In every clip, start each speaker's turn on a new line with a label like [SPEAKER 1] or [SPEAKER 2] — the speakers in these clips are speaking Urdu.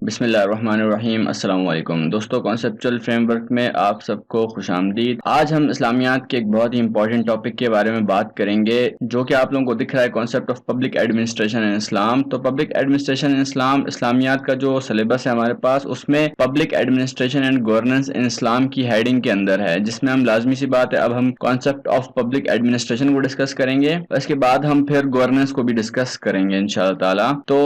[SPEAKER 1] بسم اللہ الرحمن الرحیم۔ السلام علیکم دوستو، کانسیپچل فریم ورک میں آپ سب کو خوش آمدید۔ آج ہم اسلامیات کے ایک بہت ہی امپورٹنٹ ٹاپک کے بارے میں بات کریں گے، جو کہ آپ لوگوں کو دکھ رہا ہے، کانسیپٹ آف پبلک ایڈمنسٹریشن ان اسلام۔ تو پبلک ایڈمنسٹریشن ان اسلام، اسلامیات کا جو سلیبس ہے ہمارے پاس، اس میں پبلک ایڈمنسٹریشن اینڈ گورننس ان اسلام کی ہیڈنگ کے اندر ہے، جس میں ہم لازمی سی بات ہے اب ہم کانسیپٹ آف پبلک ایڈمنسٹریشن کو ڈسکس کریں گے، اس کے بعد ہم پھر گورننس کو بھی ڈسکس کریں گے انشاءاللہ تعالی۔ تو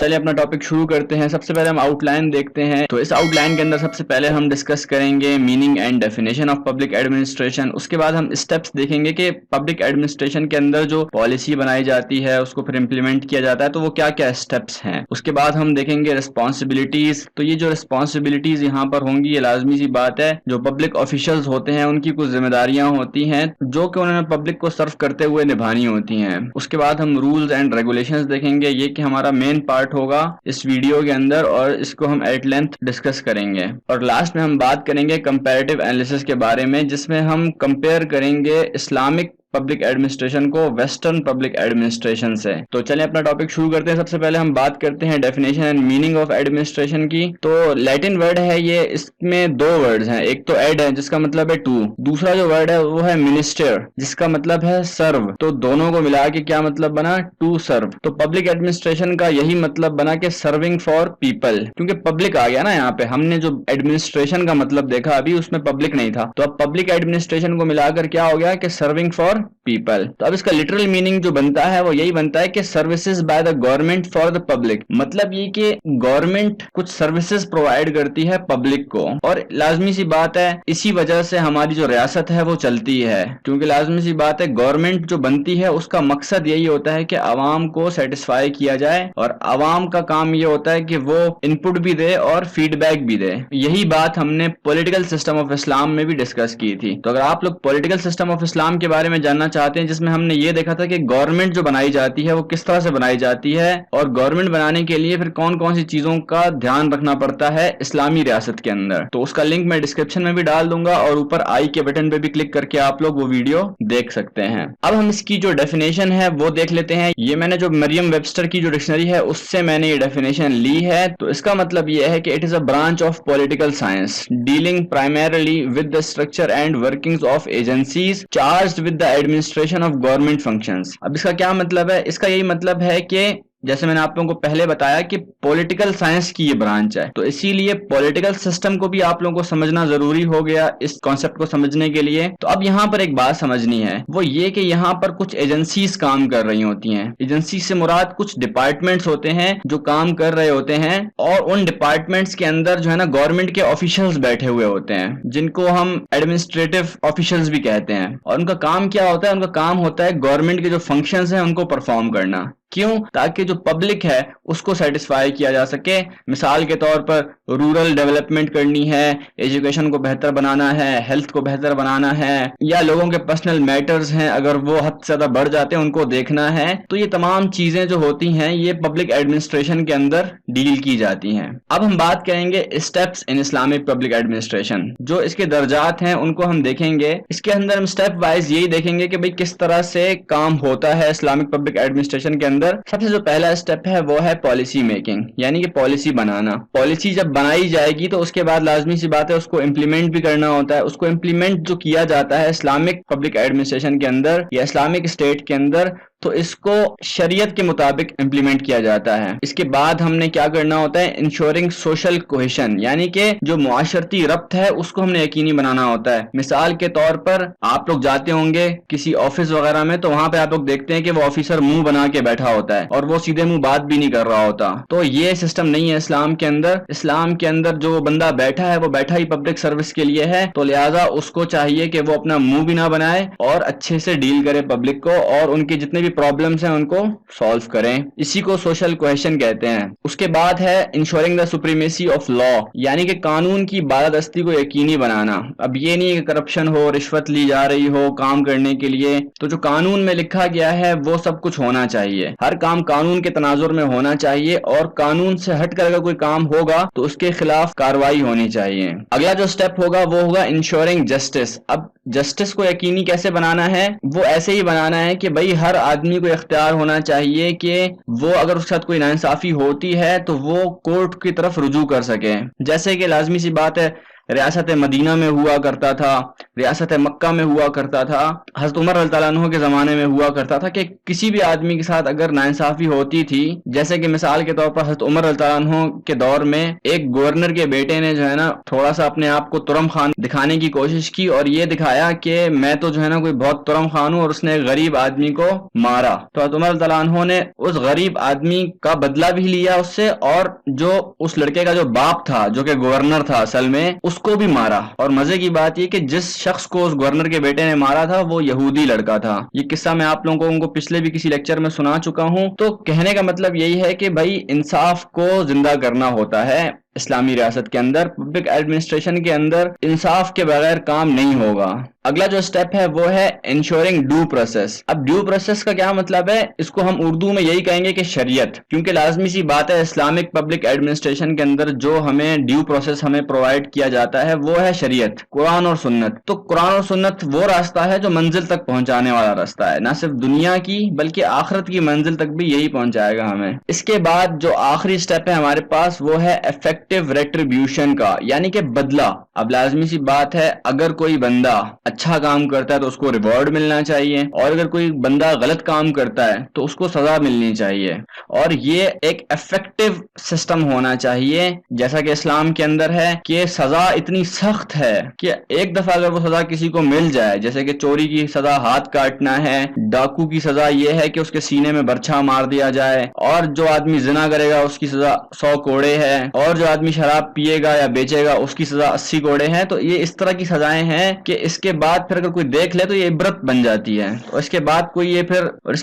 [SPEAKER 1] چلیے اپنا ٹاپک شروع کرتے ہیں۔ سب سے پہلے ہم آؤٹ لائن دیکھتے ہیں۔ تو اس آؤٹ لائن کے اندر سب سے پہلے ہم ڈسکس کریں گے meaning and definition of public administration. اس کے بعد ہم اسٹیپس دیکھیں گے کہ پبلک ایڈمنسٹریشن کے اندر جو پالیسی بنائی جاتی ہے اس کو پھر امپلیمنٹ کیا جاتا ہے تو وہ کیا کیا اسٹیپس ہیں۔ اس کے بعد ہم دیکھیں گے رسپانسبلٹیز۔ تو یہ جو رسپانسبلٹیز یہاں پر ہوں گی، یہ لازمی سی بات ہے، جو پبلک آفیشلز ہوتے ہیں ان کی کچھ ذمہ داریاں ہوتی ہیں جو کہ انہوں نے پبلک کو سرو کرتے ہوئے نبھانی ہوتی ہیں۔ اس کے بعد ہم رولز اینڈ ریگولیشنز دیکھیں گے، یہ کہ ہمارا مین پارٹ ہوگا اس ویڈیو کے اندر، اور اس کو ہم ایٹ لینتھ ڈسکس کریں گے۔ اور لاسٹ میں ہم بات کریں گے کمپیریٹیو انالیسس کے بارے میں، جس میں ہم کمپیئر کریں گے اسلامک پبلک ایڈمنسٹریشن کو ویسٹرن پبلک ایڈمنسٹریشن سے۔ تو چلیں اپنا ٹاپک شروع کرتے ہیں۔ سب سے پہلے ہم بات کرتے ہیں definition and meaning of administration کی۔ تو لیٹن ورڈ ہے یہ، اس میں دو ورڈز ہیں، ایک تو ایڈ ہے جس کا مطلب ہے ٹو، دوسرا جو ورڈ ہے وہ ہے منسٹر جس کا مطلب ہے سرو۔ تو دونوں کو ملا کے کیا مطلب بنا؟ To serve. تو پبلک ایڈمنسٹریشن کا یہی مطلب بنا کہ سرونگ فار پیپل، کیونکہ پبلک آ گیا نا یہاں پہ، ہم نے جو ایڈمنسٹریشن کا مطلب دیکھا ابھی اس میں پبلک نہیں تھا، تو اب پبلک ایڈمنسٹریشن کو ملا کر کیا ہو گیا کہ سرونگ فار پیپل۔ تو اب اس کا لٹرل میننگ جو بنتا ہے وہ یہی بنتا ہے کہ services by the government for the public, مطلب یہ کہ گورنمنٹ کچھ سروسز پرووائڈ کرتی ہے پبلک کو، اور لازمی سی بات ہے اسی وجہ سے ہماری جو ریاست ہے وہ چلتی ہے، کیونکہ لازمی سی بات ہے گورنمنٹ جو بنتی ہے اس کا مقصد یہی ہوتا ہے کہ عوام کو سیٹسفائی کیا جائے، اور عوام کا کام یہ ہوتا ہے کہ وہ ان پٹ بھی دے اور فیڈ بیک بھی دے۔ یہی بات ہم نے پولیٹیکل سسٹم آف اسلام میں بھی ڈسکس کی تھی۔ تو اگر آپ لوگ پولیٹیکل سسٹم آف اسلام کے بارے میں جاننا چاہتے ہیں، جس میں ہم نے یہ دیکھا تھا کہ گورنمنٹ جو بنائی جاتی ہے وہ کس طرح سے بنائی جاتی ہے، اور گورنمنٹ بنانے کے لیے پھر کون کون سی چیزوں کا دھیان رکھنا پڑتا ہے اسلامی ریاست کے اندر، تو اس کا لنک میں ڈسکرپشن میں بھی ڈال دوں گا، اور اوپر آئی کے بٹن پہ بھی کلک کر کے آپ لوگ وہ ویڈیو دیکھ سکتے ہیں۔ اب ہم اس کی جو ڈیفینیشن ہے وہ دیکھ لیتے ہیں۔ یہ میں نے جو مریم ویبسٹر کی جو ڈکشنری ہے اس سے میں نے یہ ڈیفینیشن لی ہے۔ تو اس کا مطلب یہ ہے کہ it is a branch of political science dealing primarily with the structure and workings of agencies charged with the administration of government functions۔ اب اس کا کیا مطلب ہے؟ اس کا یہی مطلب ہے کہ جیسے میں نے آپ لوگوں کو پہلے بتایا کہ پولیٹیکل سائنس کی یہ برانچ ہے، تو اسی لیے پولیٹیکل سسٹم کو بھی آپ لوگوں کو سمجھنا ضروری ہو گیا اس کانسیپٹ کو سمجھنے کے لیے۔ تو اب یہاں پر ایک بات سمجھنی ہے، وہ یہ کہ یہاں پر کچھ ایجنسیز کام کر رہی ہوتی ہیں۔ ایجنسی سے مراد کچھ ڈپارٹمنٹس ہوتے ہیں جو کام کر رہے ہوتے ہیں، اور ان ڈپارٹمنٹس کے اندر جو ہے نا گورنمنٹ کے آفیشلز بیٹھے ہوئے ہوتے ہیں، جن کو ہم ایڈمنسٹریٹو آفیشلز بھی کہتے ہیں، اور ان کا کام کیا ہوتا ہے؟ ان کا کام ہوتا ہے گورنمنٹ کے جو فنکشنز ہیں ان کو پرفارم کرنا۔ کیوں؟ تاکہ جو پبلک ہے اس کو سیٹسفائی کیا جا سکے۔ مثال کے طور پر رورل ڈیولپمنٹ کرنی ہے، ایجوکیشن کو بہتر بنانا ہے، ہیلتھ کو بہتر بنانا ہے، یا لوگوں کے پرسنل میٹرز ہیں اگر وہ حد سے زیادہ بڑھ جاتے ہیں ان کو دیکھنا ہے۔ تو یہ تمام چیزیں جو ہوتی ہیں یہ پبلک ایڈمنسٹریشن کے اندر ڈیل کی جاتی ہیں۔ اب ہم بات کریں گے steps in Islamic public administration, جو اس کے درجات ہیں ان کو ہم دیکھیں گے۔ اس کے اندر ہم اسٹیپ وائز یہی دیکھیں گے کہ بھئی کس طرح سے کام ہوتا ہے اسلامک پبلک ایڈمنسٹریشن کے اندر۔ سب سے جو پہلا اسٹیپ ہے وہ ہے پالیسی میکنگ، یعنی کہ پالیسی بنانا۔ پالیسی جب بنائی جائے گی تو اس کے بعد لازمی سی بات ہے اس کو امپلیمنٹ بھی کرنا ہوتا ہے۔ اس کو امپلیمنٹ جو کیا جاتا ہے اسلامک پبلک ایڈمنسٹریشن کے اندر یا اسلامک اسٹیٹ کے اندر، تو اس کو شریعت کے مطابق امپلیمنٹ کیا جاتا ہے۔ اس کے بعد ہم نے کیا کرنا ہوتا ہے؟ انشورنگ سوشل کوہیشن، یعنی کہ جو معاشرتی ربط ہے اس کو ہم نے یقینی بنانا ہوتا ہے۔ مثال کے طور پر آپ لوگ جاتے ہوں گے کسی آفس وغیرہ میں، تو وہاں پہ آپ لوگ دیکھتے ہیں کہ وہ آفیسر منہ بنا کے بیٹھا ہوتا ہے اور وہ سیدھے منہ بات بھی نہیں کر رہا ہوتا۔ تو یہ سسٹم نہیں ہے اسلام کے اندر۔ اسلام کے اندر جو بندہ بیٹھا ہے وہ بیٹھا ہی پبلک سروس کے لیے ہے، تو لہٰذا اس کو چاہیے کہ وہ اپنا منہ بھی نہ بنائے اور اچھے سے ڈیل کرے پبلک کو، اور ان کے جتنے بھی پرابلمز ہیں ان کو سالو کریں۔ اسی کو سوشل کوہیشن کہتے ہیں۔ اس کے بعد ہے ensuring the supremacy of law, یعنی کہ قانون کی بالادستی کو یقینی بنانا۔ اب یہ نہیں کہ کرپشن ہو، رشوت لی جا رہی ہو کام کرنے کے لیے، تو جو قانون میں لکھا گیا ہے وہ سب کچھ ہونا چاہیے۔ ہر کام قانون کے تناظر میں ہونا چاہیے، اور قانون سے ہٹ کر اگر کوئی کام ہوگا تو اس کے خلاف کارروائی ہونی چاہیے۔ اگلا جو سٹیپ ہوگا وہ ہوگا انشورنگ جسٹس۔ اب جسٹس کو یقینی کیسے بنانا ہے؟ وہ ایسے ہی بنانا ہے کہ بھائی ہر آدمی کو اختیار ہونا چاہیے کہ وہ اگر اس کے ساتھ کوئی ناانصافی ہوتی ہے تو وہ کورٹ کی طرف رجوع کر سکے. جیسے کہ لازمی سی بات ہے ریاست مدینہ میں ہوا کرتا تھا، ریاست مکہ میں ہوا کرتا تھا، حضرت عمر رضی اللہ عنہ کے زمانے میں ہوا کرتا تھا کہ کسی بھی آدمی کے ساتھ اگر ناانصافی ہوتی تھی، جیسے کہ مثال کے طور پر حضرت عمر رضی اللہ عنہ کے دور میں ایک گورنر کے بیٹے نے جو ہے نا تھوڑا سا اپنے آپ کو ترم خان دکھانے کی کوشش کی اور یہ دکھایا کہ میں تو جو ہے نا کوئی بہت ترم خان ہوں، اور اس نے ایک غریب آدمی کو مارا. تو حضرت عمر رضی اللہ عنہ نے اس غریب آدمی کا بدلہ بھی لیا اس سے، اور جو اس لڑکے کا جو باپ تھا جو کہ گورنر تھا اصل میں، اس کو بھی مارا. اور مزے کی بات یہ کہ جس شخص کو اس گورنر کے بیٹے نے مارا تھا وہ یہودی لڑکا تھا. یہ قصہ میں آپ لوگوں کو پچھلے بھی کسی لیکچر میں سنا چکا ہوں. تو کہنے کا مطلب یہی ہے کہ بھائی انصاف کو زندہ کرنا ہوتا ہے. اسلامی ریاست کے اندر پبلک ایڈمنسٹریشن کے اندر انصاف کے بغیر کام نہیں ہوگا. اگلا جو سٹیپ ہے وہ ہے انشورنگ ڈیو پروسیس. اب ڈیو پروسیس کا کیا مطلب ہے؟ اس کو ہم اردو میں یہی کہیں گے کہ شریعت، کیونکہ لازمی سی بات ہے اسلامک پبلک ایڈمنسٹریشن کے اندر جو ہمیں ڈیو پروسیس ہمیں پرووائڈ کیا جاتا ہے وہ ہے شریعت، قرآن اور سنت. تو قرآن اور سنت وہ راستہ ہے جو منزل تک پہنچانے والا راستہ ہے، نہ صرف دنیا کی بلکہ آخرت کی منزل تک بھی یہی پہنچائے گا ہمیں. اس کے بعد جو آخری سٹیپ ہے ہمارے پاس وہ ہے افیکٹو ریٹریبیوشن کا، یعنی کہ بدلہ. اب لازمی سی بات ہے اگر کوئی بندہ اچھا کام کرتا ہے تو اس کو ریوارڈ ملنا چاہیے، اور اگر کوئی بندہ غلط کام کرتا ہے تو اس کو سزا ملنی چاہیے. اور یہ ایک افیکٹو سسٹم ہونا چاہیے جیسا کہ اسلام کے اندر ہے کہ سزا اتنی سخت ہے کہ ایک دفعہ اگر وہ سزا کسی کو مل جائے، جیسے کہ چوری کی سزا ہاتھ کاٹنا ہے، ڈاکو کی سزا یہ ہے کہ اس کے سینے میں برچھا مار دیا جائے، اور جو آدمی زنا کرے گا اس کی سزا 100 کوڑے ہے، اور جو آدمی شراب پیے گا یا بیچے گا اس کی سزا 80 کوڑے ہے. تو یہ اس طرح کی سزائیں ہیں کہ اس کے بعد پھر اگر کوئی دیکھ لے تو یہ عبرت بن جاتی ہے. اور اس کے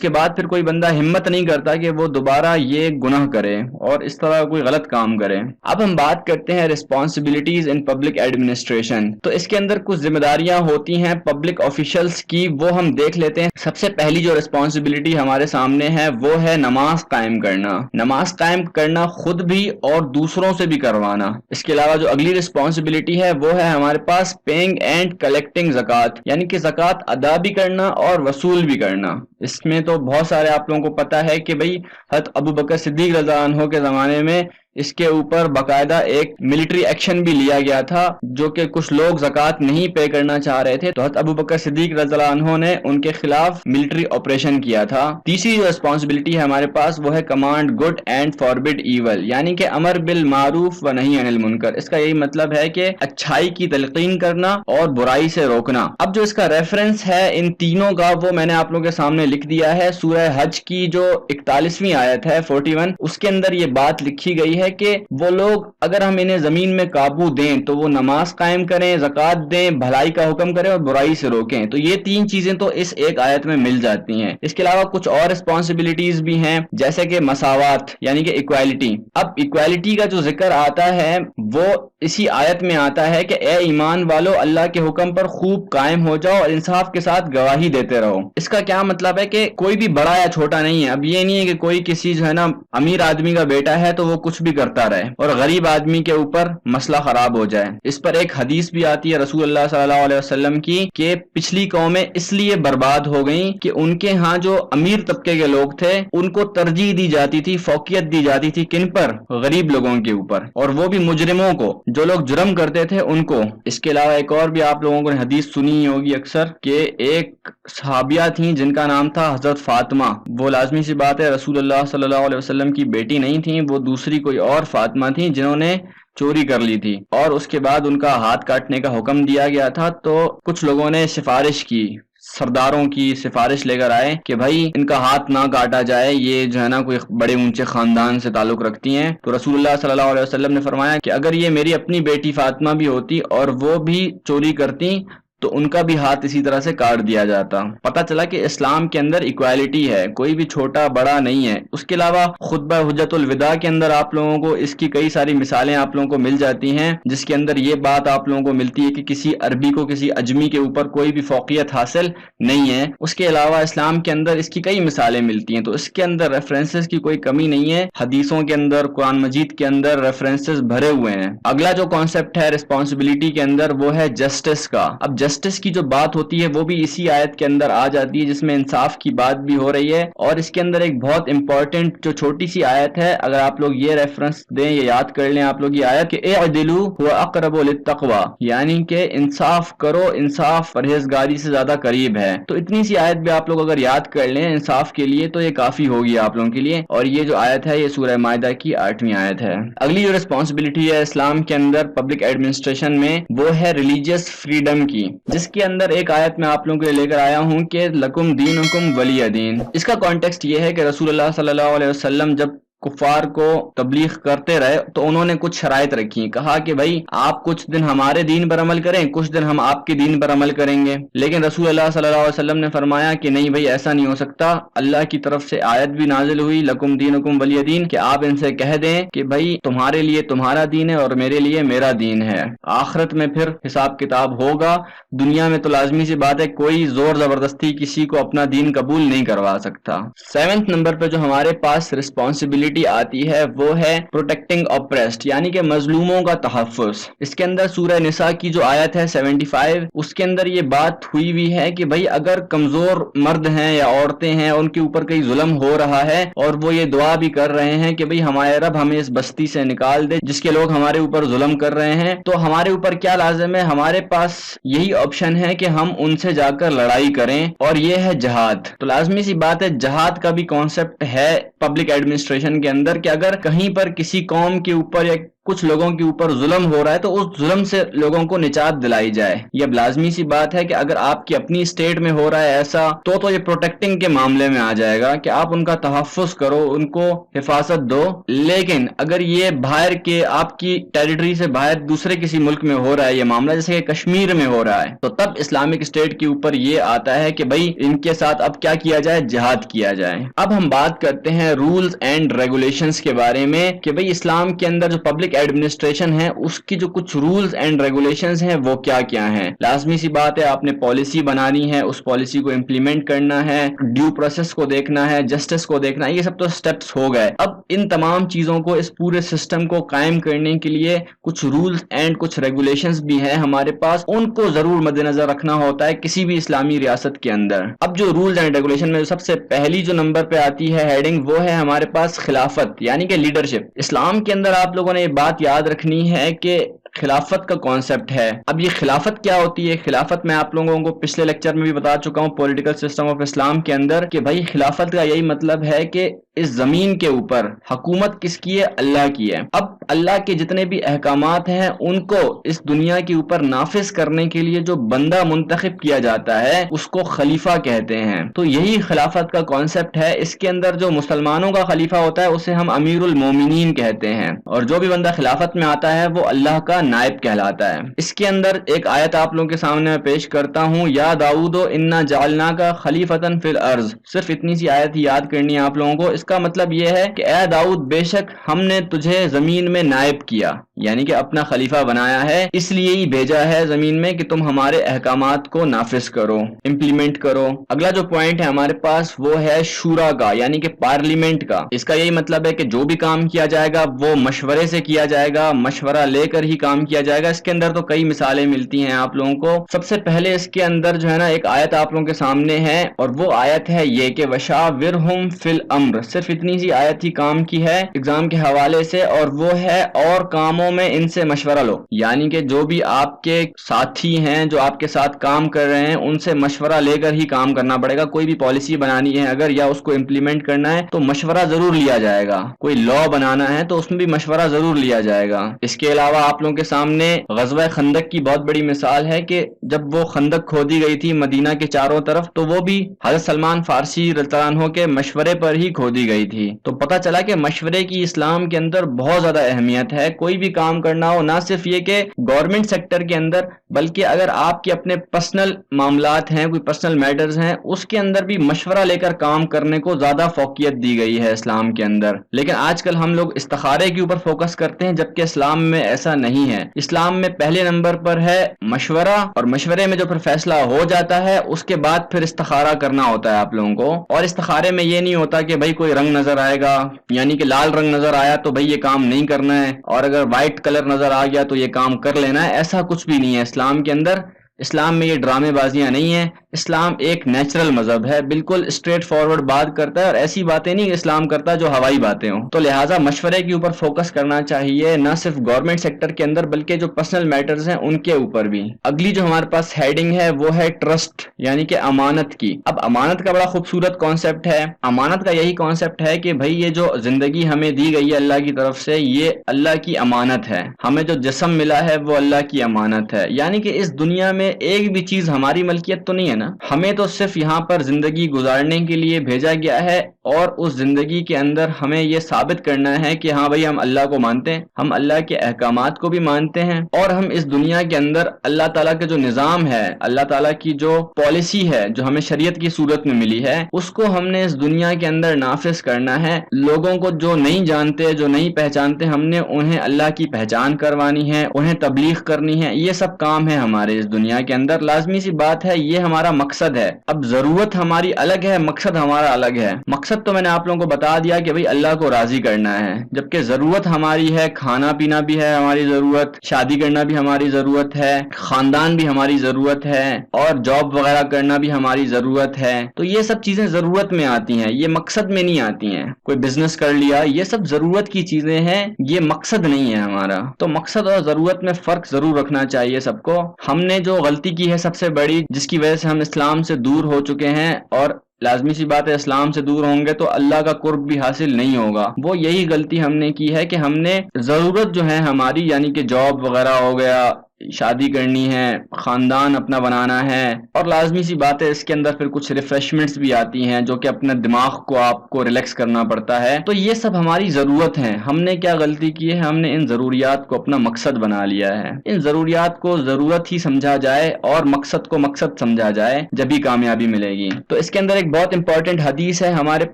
[SPEAKER 1] بعد پھر کوئی بندہ ہمت نہیں کرتا کہ وہ دوبارہ یہ گناہ کرے اور اس طرح کوئی غلط کام کرے. اب ہم بات کرتے ہیں ریسپانسبلٹیز ان پبلک ایڈمنسٹریشن. تو اس کے اندر کچھ ذمہ داریاں ہوتی ہیں پبلک آفیشلز کی، وہ ہم دیکھ لیتے ہیں. سب سے پہلی جو ریسپانسبلٹی ہمارے سامنے ہے وہ ہے نماز قائم کرنا. نماز قائم کرنا خود بھی اور دوسروں سے بھی کروانا. اس کے علاوہ جو اگلی ریسپانسبلٹی ہے وہ ہے ہمارے پاس پیئنگ اینڈ کلیکٹنگ زکوٰۃ، یعنی کہ زکوٰۃ ادا بھی کرنا اور وصول بھی کرنا. اس میں تو بہت سارے آپ لوگوں کو پتا ہے کہ بھئی حضرت ابو بکر صدیق رضی اللہ عنہ کے زمانے میں اس کے اوپر باقاعدہ ایک ملٹری ایکشن بھی لیا گیا تھا، جو کہ کچھ لوگ زکوٰۃ نہیں پے کرنا چاہ رہے تھے، تو حضرت ابو بکر صدیق رضی اللہ عنہ نے ان کے خلاف ملٹری آپریشن کیا تھا. تیسری جو رسپانسبلٹی ہے ہمارے پاس وہ ہے کمانڈ گڈ اینڈ فاربڈ ایول، یعنی کہ امر بالمعروف و نہی عن المنکر. اس کا یہی مطلب ہے کہ اچھائی کی تلقین کرنا اور برائی سے روکنا. اب جو اس کا ریفرنس ہے ان تینوں کا وہ میں نے آپ لوگوں کے سامنے لکھ دیا ہے. سورہ حج کی جو 41ویں آیت ہے 41، اس کے اندر یہ بات لکھی گئی ہے کہ وہ لوگ اگر ہم انہیں زمین میں قابو دیں تو وہ نماز قائم کریں، زکوٰۃ دیں، بھلائی کا حکم کریں اور برائی سے روکیں. تو یہ تین چیزیں تو اس ایک آیت میں مل جاتی ہیں. اس کے علاوہ کچھ اور رسپانسبلٹیز بھی ہیں جیسے کہ مساوات، یعنی کہ ایکویلٹی. اب ایکویلٹی کا جو ذکر آتا ہے وہ اسی آیت میں آتا ہے کہ اے ایمان والو اللہ کے حکم پر خوب قائم ہو جاؤ اور انصاف کے ساتھ گواہی دیتے رہو. اس کا کیا مطلب ہے کہ کوئی بھی بڑا یا چھوٹا نہیں ہے. اب یہ نہیں ہے کہ کوئی کسی جو ہے نا امیر آدمی کا بیٹا ہے تو وہ کچھ بھی کرتا رہے اور غریب آدمی کے اوپر مسئلہ خراب ہو جائے. اس پر ایک حدیث بھی آتی ہے رسول اللہ صلی اللہ علیہ وسلم کی کہ پچھلی قومیں اس لیے برباد ہو گئیں کہ ان کے ہاں جو امیر طبقے کے لوگ تھے ان کو ترجیح دی جاتی تھی، فوقیت دی جاتی تھی. کن پر؟ غریب لوگوں کے اوپر، اور وہ بھی مجرموں کو، جو لوگ جرم کرتے تھے ان کو. اس کے علاوہ ایک اور بھی آپ لوگوں کو حدیث سنی ہوگی اکثر کہ ایک صحابیہ تھیں جن کا نام تھا حضرت فاطمہ. وہ لازمی سی بات ہے رسول اللہ صلی اللہ علیہ وسلم کی بیٹی نہیں تھیں، وہ دوسری کوئی اور فاطمہ تھیں جنہوں نے چوری کر لی تھی اور اس کے بعد ان کا ہاتھ کاٹنے کا حکم دیا گیا تھا. تو کچھ لوگوں نے سفارش کی، سرداروں کی سفارش لے کر آئے کہ بھائی ان کا ہاتھ نہ کاٹا جائے، یہ جو ہے نا کوئی بڑے اونچے خاندان سے تعلق رکھتی ہیں. تو رسول اللہ صلی اللہ علیہ وسلم نے فرمایا کہ اگر یہ میری اپنی بیٹی فاطمہ بھی ہوتی اور وہ بھی چوری کرتی تو ان کا بھی ہاتھ اسی طرح سے کاٹ دیا جاتا. پتہ چلا کہ اسلام کے اندر ایکویلٹی ہے، کوئی بھی چھوٹا بڑا نہیں ہے. اس کے علاوہ خطبہ حجت الوداع کے اندر آپ لوگوں کو اس کی کئی ساری مثالیں آپ لوگوں کو مل جاتی ہیں، جس کے اندر یہ بات آپ لوگوں کو ملتی ہے کہ کسی عربی کو کسی اجمی کے اوپر کوئی بھی فوقیت حاصل نہیں ہے. اس کے علاوہ اسلام کے اندر اس کی کئی مثالیں ملتی ہیں. تو اس کے اندر ریفرنسز کی کوئی کمی نہیں ہے، حدیثوں کے اندر، قرآن مجید کے اندر ریفرنسز بھرے ہوئے ہیں. اگلا جو کانسیپٹ ہے رسپانسبلٹی کے اندر وہ ہے جسٹس کا. اب جسٹس کی جو بات ہوتی ہے وہ بھی اسی آیت کے اندر آ جاتی ہے، جس میں انصاف کی بات بھی ہو رہی ہے. اور اس کے اندر ایک بہت امپورٹنٹ جو چھوٹی سی آیت ہے، اگر آپ لوگ یہ ریفرنس دیں، یہ یاد کر لیں آپ لوگ یہ آیت کہ اعدلوا هو اقرب للتقوی، یعنی کہ انصاف کرو، انصاف پرہیزگاری سے زیادہ قریب ہے. تو اتنی سی آیت بھی آپ لوگ اگر یاد کر لیں انصاف کے لیے تو یہ کافی ہوگی آپ لوگوں کے لیے. اور یہ جو آیت ہے یہ سورہ مائدہ کی 8ویں آیت ہے. اگلی جو رسپانسبلٹی ہے اسلام کے اندر پبلک ایڈمنسٹریشن میں، وہ ہے ریلیجیس فریڈم کی، جس کے اندر ایک آیت میں آپ لوگوں کے لیے لے کر آیا ہوں کہ لکم دینکم ولی دین. اس کا کانٹیکسٹ یہ ہے کہ رسول اللہ صلی اللہ علیہ وسلم جب کفار کو تبلیغ کرتے رہے تو انہوں نے کچھ شرائط رکھی، کہا کہ بھائی آپ کچھ دن ہمارے دین پر عمل کریں، کچھ دن ہم آپ کے دین پر عمل کریں گے. لیکن رسول اللہ صلی اللہ علیہ وسلم نے فرمایا کہ نہیں بھائی ایسا نہیں ہو سکتا. اللہ کی طرف سے آیت بھی نازل ہوئی لکم دینکم ولی دین، کہ آپ ان سے کہہ دیں کہ بھائی تمہارے لیے تمہارا دین ہے اور میرے لیے میرا دین ہے. آخرت میں پھر حساب کتاب ہوگا، دنیا میں تو لازمی سی بات ہے کوئی زور زبردستی کسی کو اپنا دین قبول نہیں کروا سکتا. 7 نمبر پہ جو ہمارے پاس رسپانسبلٹی آتی ہے وہ ہے پروٹیکٹنگ اپریسڈ، یعنی کہ مظلوموں کا تحفظ. اس کے اندر سورہ نساء کی جو آیت ہے 75، اس کے اندر یہ بات ہوئی ہے کہ بھئی اگر کمزور مرد ہیں یا عورتیں ہیں ان کے اوپر کئی ظلم ہو رہا ہے اور وہ یہ دعا بھی کر رہے ہیں کہ بھئی ہمارے رب ہمیں اس بستی سے نکال دے جس کے لوگ ہمارے اوپر ظلم کر رہے ہیں، تو ہمارے اوپر کیا لازم ہے؟ ہمارے پاس یہی آپشن ہے کہ ہم ان سے جا کر لڑائی کریں، اور یہ ہے جہاد. تو لازمی سی بات ہے جہاد کا بھی کانسیپٹ ہے پبلک ایڈمنسٹریشن کے اندر کہ اگر کہیں پر کسی قوم کے اوپر یا کچھ لوگوں کے اوپر ظلم ہو رہا ہے تو اس ظلم سے لوگوں کو نجات دلائی جائے. یہ اب لازمی سی بات ہے کہ اگر آپ کی اپنی اسٹیٹ میں ہو رہا ہے ایسا تو یہ پروٹیکٹنگ کے معاملے میں آ جائے گا کہ آپ ان کا تحفظ کرو، ان کو حفاظت دو. لیکن اگر یہ باہر کے آپ کی ٹیریٹری سے باہر دوسرے کسی ملک میں ہو رہا ہے یہ معاملہ، جیسے کہ کشمیر میں ہو رہا ہے، تو تب اسلامک اسٹیٹ کے اوپر یہ آتا ہے کہ بھئی ان کے ساتھ اب کیا کیا جائے؟ جہاد کیا جائے. اب ہم بات کرتے ہیں رولز اینڈ ریگولیشنز کے بارے میں کہ بھئی اسلام کے اندر جو پبلک ایڈمنسٹریشن ہے اس کی جو کچھ رولز اینڈ ریگولیشنز ہیں وہ کیا کیا ہیں. لازمی سی بات ہے آپ نے پالیسی بنانی ہے، اس پالیسی کو امپلیمنٹ کرنا ہے، ڈیو پروسیس کو دیکھنا ہے، جسٹس کو دیکھنا ہے، یہ سب تو سٹیپس ہو گئے. اب ان تمام چیزوں کو، اس پورے سسٹم کو قائم کرنے کے لیے کچھ رولز اینڈ کچھ ریگولیشنز بھی ہیں ہمارے پاس، ان کو ضرور مد نظر رکھنا ہوتا ہے کسی بھی اسلامی ریاست کے اندر. اب جو رولز اینڈ ریگولیشن میں سب سے پہلی جو نمبر پہ آتی ہے ہیڈنگ، وہ ہے ہمارے پاس خلافت، یعنی کہ لیڈرشپ. اسلام کے اندر آپ لوگوں نے یہ بات یاد رکھنی ہے کہ خلافت کا کانسیپٹ ہے. اب یہ خلافت کیا ہوتی ہے؟ خلافت میں آپ لوگوں کو پچھلے لیکچر میں بھی بتا چکا ہوں پولیٹیکل سسٹم آف اسلام کے اندر کہ بھائی خلافت کا یہی مطلب ہے کہ اس زمین کے اوپر حکومت کس کی ہے؟ اللہ کی ہے. اب اللہ کے جتنے بھی احکامات ہیں ان کو اس دنیا کے اوپر نافذ کرنے کے لیے جو بندہ منتخب کیا جاتا ہے اس کو خلیفہ کہتے ہیں. تو یہی خلافت کا کانسیپٹ ہے. اس کے اندر جو مسلمانوں کا خلیفہ ہوتا ہے اسے ہم امیر المومنین کہتے ہیں، اور جو بھی بندہ خلافت میں آتا ہے وہ اللہ کا نائب کہلاتا ہے. اس کے اندر ایک آیت آپ لوگوں کے سامنے میں پیش کرتا ہوں، یا داؤد انا جعلناک خلیفۃ فی الارض. صرف اتنی سی آیت یاد کرنی ہے آپ لوگوں کو. اس کا مطلب یہ ہے کہ اے داؤد بے شک ہم نے تجھے زمین میں نائب کیا، یعنی کہ اپنا خلیفہ بنایا ہے، اس لیے ہی بھیجا ہے زمین میں کہ تم ہمارے احکامات کو نافذ کرو، امپلیمنٹ کرو. اگلا جو پوائنٹ ہے ہمارے پاس وہ ہے شورا کا، یعنی کہ پارلیمنٹ کا. اس کا یہی مطلب ہے کہ جو بھی کام کیا جائے گا وہ مشورے سے کیا جائے گا، مشورہ لے کر ہی کام کیا جائے گا. اس کے اندر تو کئی مثالیں ملتی ہیں آپ لوگوں کو. سب سے پہلے اس کے اندر جو ہے نا ایک آیت آپ لوگوں کے سامنے ہے، اور وہ آیت ہے یہ کہ وشاورہم فی الامر. صرف اتنی سی آیت ہی کام کی ہے ایگزام کے حوالے سے، اور وہ ہے اور کاموں میں ان سے مشورہ لو. یعنی کہ جو بھی آپ کے ساتھی ہیں جو آپ کے ساتھ کام کر رہے ہیں ان سے مشورہ لے کر ہی کام کرنا پڑے گا. کوئی بھی پالیسی بنانی ہے اگر یا اس کو امپلیمنٹ کرنا ہے تو مشورہ ضرور لیا جائے گا. کوئی لا بنانا ہے تو اس میں بھی مشورہ ضرور لیا جائے گا. اس کے علاوہ آپ لوگوں کے سامنے غزوہ خندق کی بہت بڑی مثال ہے کہ جب وہ خندق کھودی گئی تھی مدینہ کے چاروں طرف تو وہ بھی حضرت سلمان فارسی رضی اللہ عنہ کے مشورے پر ہی کھودی گئی تھی. تو پتہ چلا کہ مشورے کی اسلام کے اندر بہت زیادہ اہمیت ہے. کوئی بھی کام کرنا ہو، نہ صرف یہ کہ گورنمنٹ سیکٹر کے اندر بلکہ اگر آپ کے اپنے پرسنل معاملات ہیں، کوئی پرسنل میٹرز ہیں، اس کے اندر بھی مشورہ لے کر کام کرنے کو زیادہ فوقیت دی گئی ہے اسلام کے اندر. لیکن آج کل ہم لوگ استخارے کے اوپر فوکس کرتے ہیں جبکہ اسلام میں ایسا نہیں ہے. اسلام میں پہلے نمبر پر ہے مشورہ، اور مشورے میں جو پھر فیصلہ ہو جاتا ہے اس کے بعد پھر استخارہ کرنا ہوتا ہے آپ لوگوں کو. اور استخارے میں یہ نہیں ہوتا کہ بھائی کوئی رنگ نظر آئے گا، یعنی کہ لال رنگ نظر آیا تو بھائی یہ کام نہیں کرنا ہے، اور اگر وائٹ کلر نظر آ گیا تو یہ کام کر لینا ہے. ایسا کچھ بھی نہیں ہے اسلام کے اندر. اسلام میں یہ ڈرامے بازیاں نہیں ہیں. اسلام ایک نیچرل مذہب ہے, بالکل اسٹریٹ فارورڈ بات کرتا ہے, اور ایسی باتیں نہیں اسلام کرتا جو ہوائی باتیں ہوں. تو لہٰذا مشورے کے اوپر فوکس کرنا چاہیے, نہ صرف گورنمنٹ سیکٹر کے اندر بلکہ جو پرسنل میٹرز ہیں ان کے اوپر بھی. اگلی جو ہمارے پاس ہیڈنگ ہے وہ ہے ٹرسٹ, یعنی کہ امانت کی. اب امانت کا بڑا خوبصورت کانسیپٹ ہے. امانت کا یہی کانسیپٹ ہے کہ بھائی یہ جو زندگی ہمیں دی گئی ہے اللہ کی طرف سے, یہ اللہ کی امانت ہے. ہمیں جو جسم ملا ہے وہ اللہ کی امانت ہے, یعنی کہ اس دنیا میں ایک بھی چیز ہماری ملکیت تو نہیں ہے نا. ہمیں تو صرف یہاں پر زندگی گزارنے کے لیے بھیجا گیا ہے, اور اس زندگی کے اندر ہمیں یہ ثابت کرنا ہے کہ ہاں بھائی ہم اللہ کو مانتے ہیں, ہم اللہ کے احکامات کو بھی مانتے ہیں, اور ہم اس دنیا کے اندر اللہ تعالیٰ کا جو نظام ہے, اللہ تعالیٰ کی جو پالیسی ہے جو ہمیں شریعت کی صورت میں ملی ہے, اس کو ہم نے اس دنیا کے اندر نافذ کرنا ہے. لوگوں کو جو نہیں جانتے, جو نہیں پہچانتے, ہم نے انہیں اللہ کی پہچان کروانی ہے, انہیں تبلیغ کرنی ہے. یہ سب کام ہے ہمارے اس دنیا کے اندر. لازمی سی بات ہے, یہ ہمارا مقصد ہے. اب ضرورت ہماری الگ ہے, مقصد ہمارا الگ ہے. مقصد تو میں نے آپ لوگوں کو بتا دیا کہ بھئی اللہ کو راضی کرنا ہے, جبکہ ضرورت ہماری ہے, کھانا پینا بھی ہے ہماری ضرورت, شادی کرنا بھی ہماری ضرورت ہے, خاندان بھی ہماری ضرورت ہے, اور جاب وغیرہ کرنا بھی ہماری ضرورت ہے. تو یہ سب چیزیں ضرورت میں آتی ہیں, یہ مقصد میں نہیں آتی ہیں. کوئی بزنس کر لیا, یہ سب ضرورت کی چیزیں ہیں, یہ مقصد نہیں ہے ہمارا. تو مقصد اور ضرورت میں فرق ضرور رکھنا چاہیے سب کو. ہم نے جو غلطی کی ہے سب سے بڑی, جس کی وجہ سے ہم اسلام سے دور ہو چکے ہیں, اور لازمی سی بات ہے اسلام سے دور ہوں گے تو اللہ کا قرب بھی حاصل نہیں ہوگا, وہ یہی غلطی ہم نے کی ہے کہ ہم نے ضرورت جو ہے ہماری, یعنی کہ جاب وغیرہ ہو گیا, شادی کرنی ہے, خاندان اپنا بنانا ہے, اور لازمی سی بات ہے اس کے اندر پھر کچھ ریفریشمنٹس بھی آتی ہیں جو کہ اپنے دماغ کو آپ کو ریلیکس کرنا پڑتا ہے. تو یہ سب ہماری ضرورت ہیں. ہم نے کیا غلطی کی ہے, ہم نے ان ضروریات کو اپنا مقصد بنا لیا ہے. ان ضروریات کو ضرورت ہی سمجھا جائے اور مقصد کو مقصد سمجھا جائے, جبھی کامیابی ملے گی. تو اس کے اندر ایک بہت امپورٹنٹ حدیث ہے ہمارے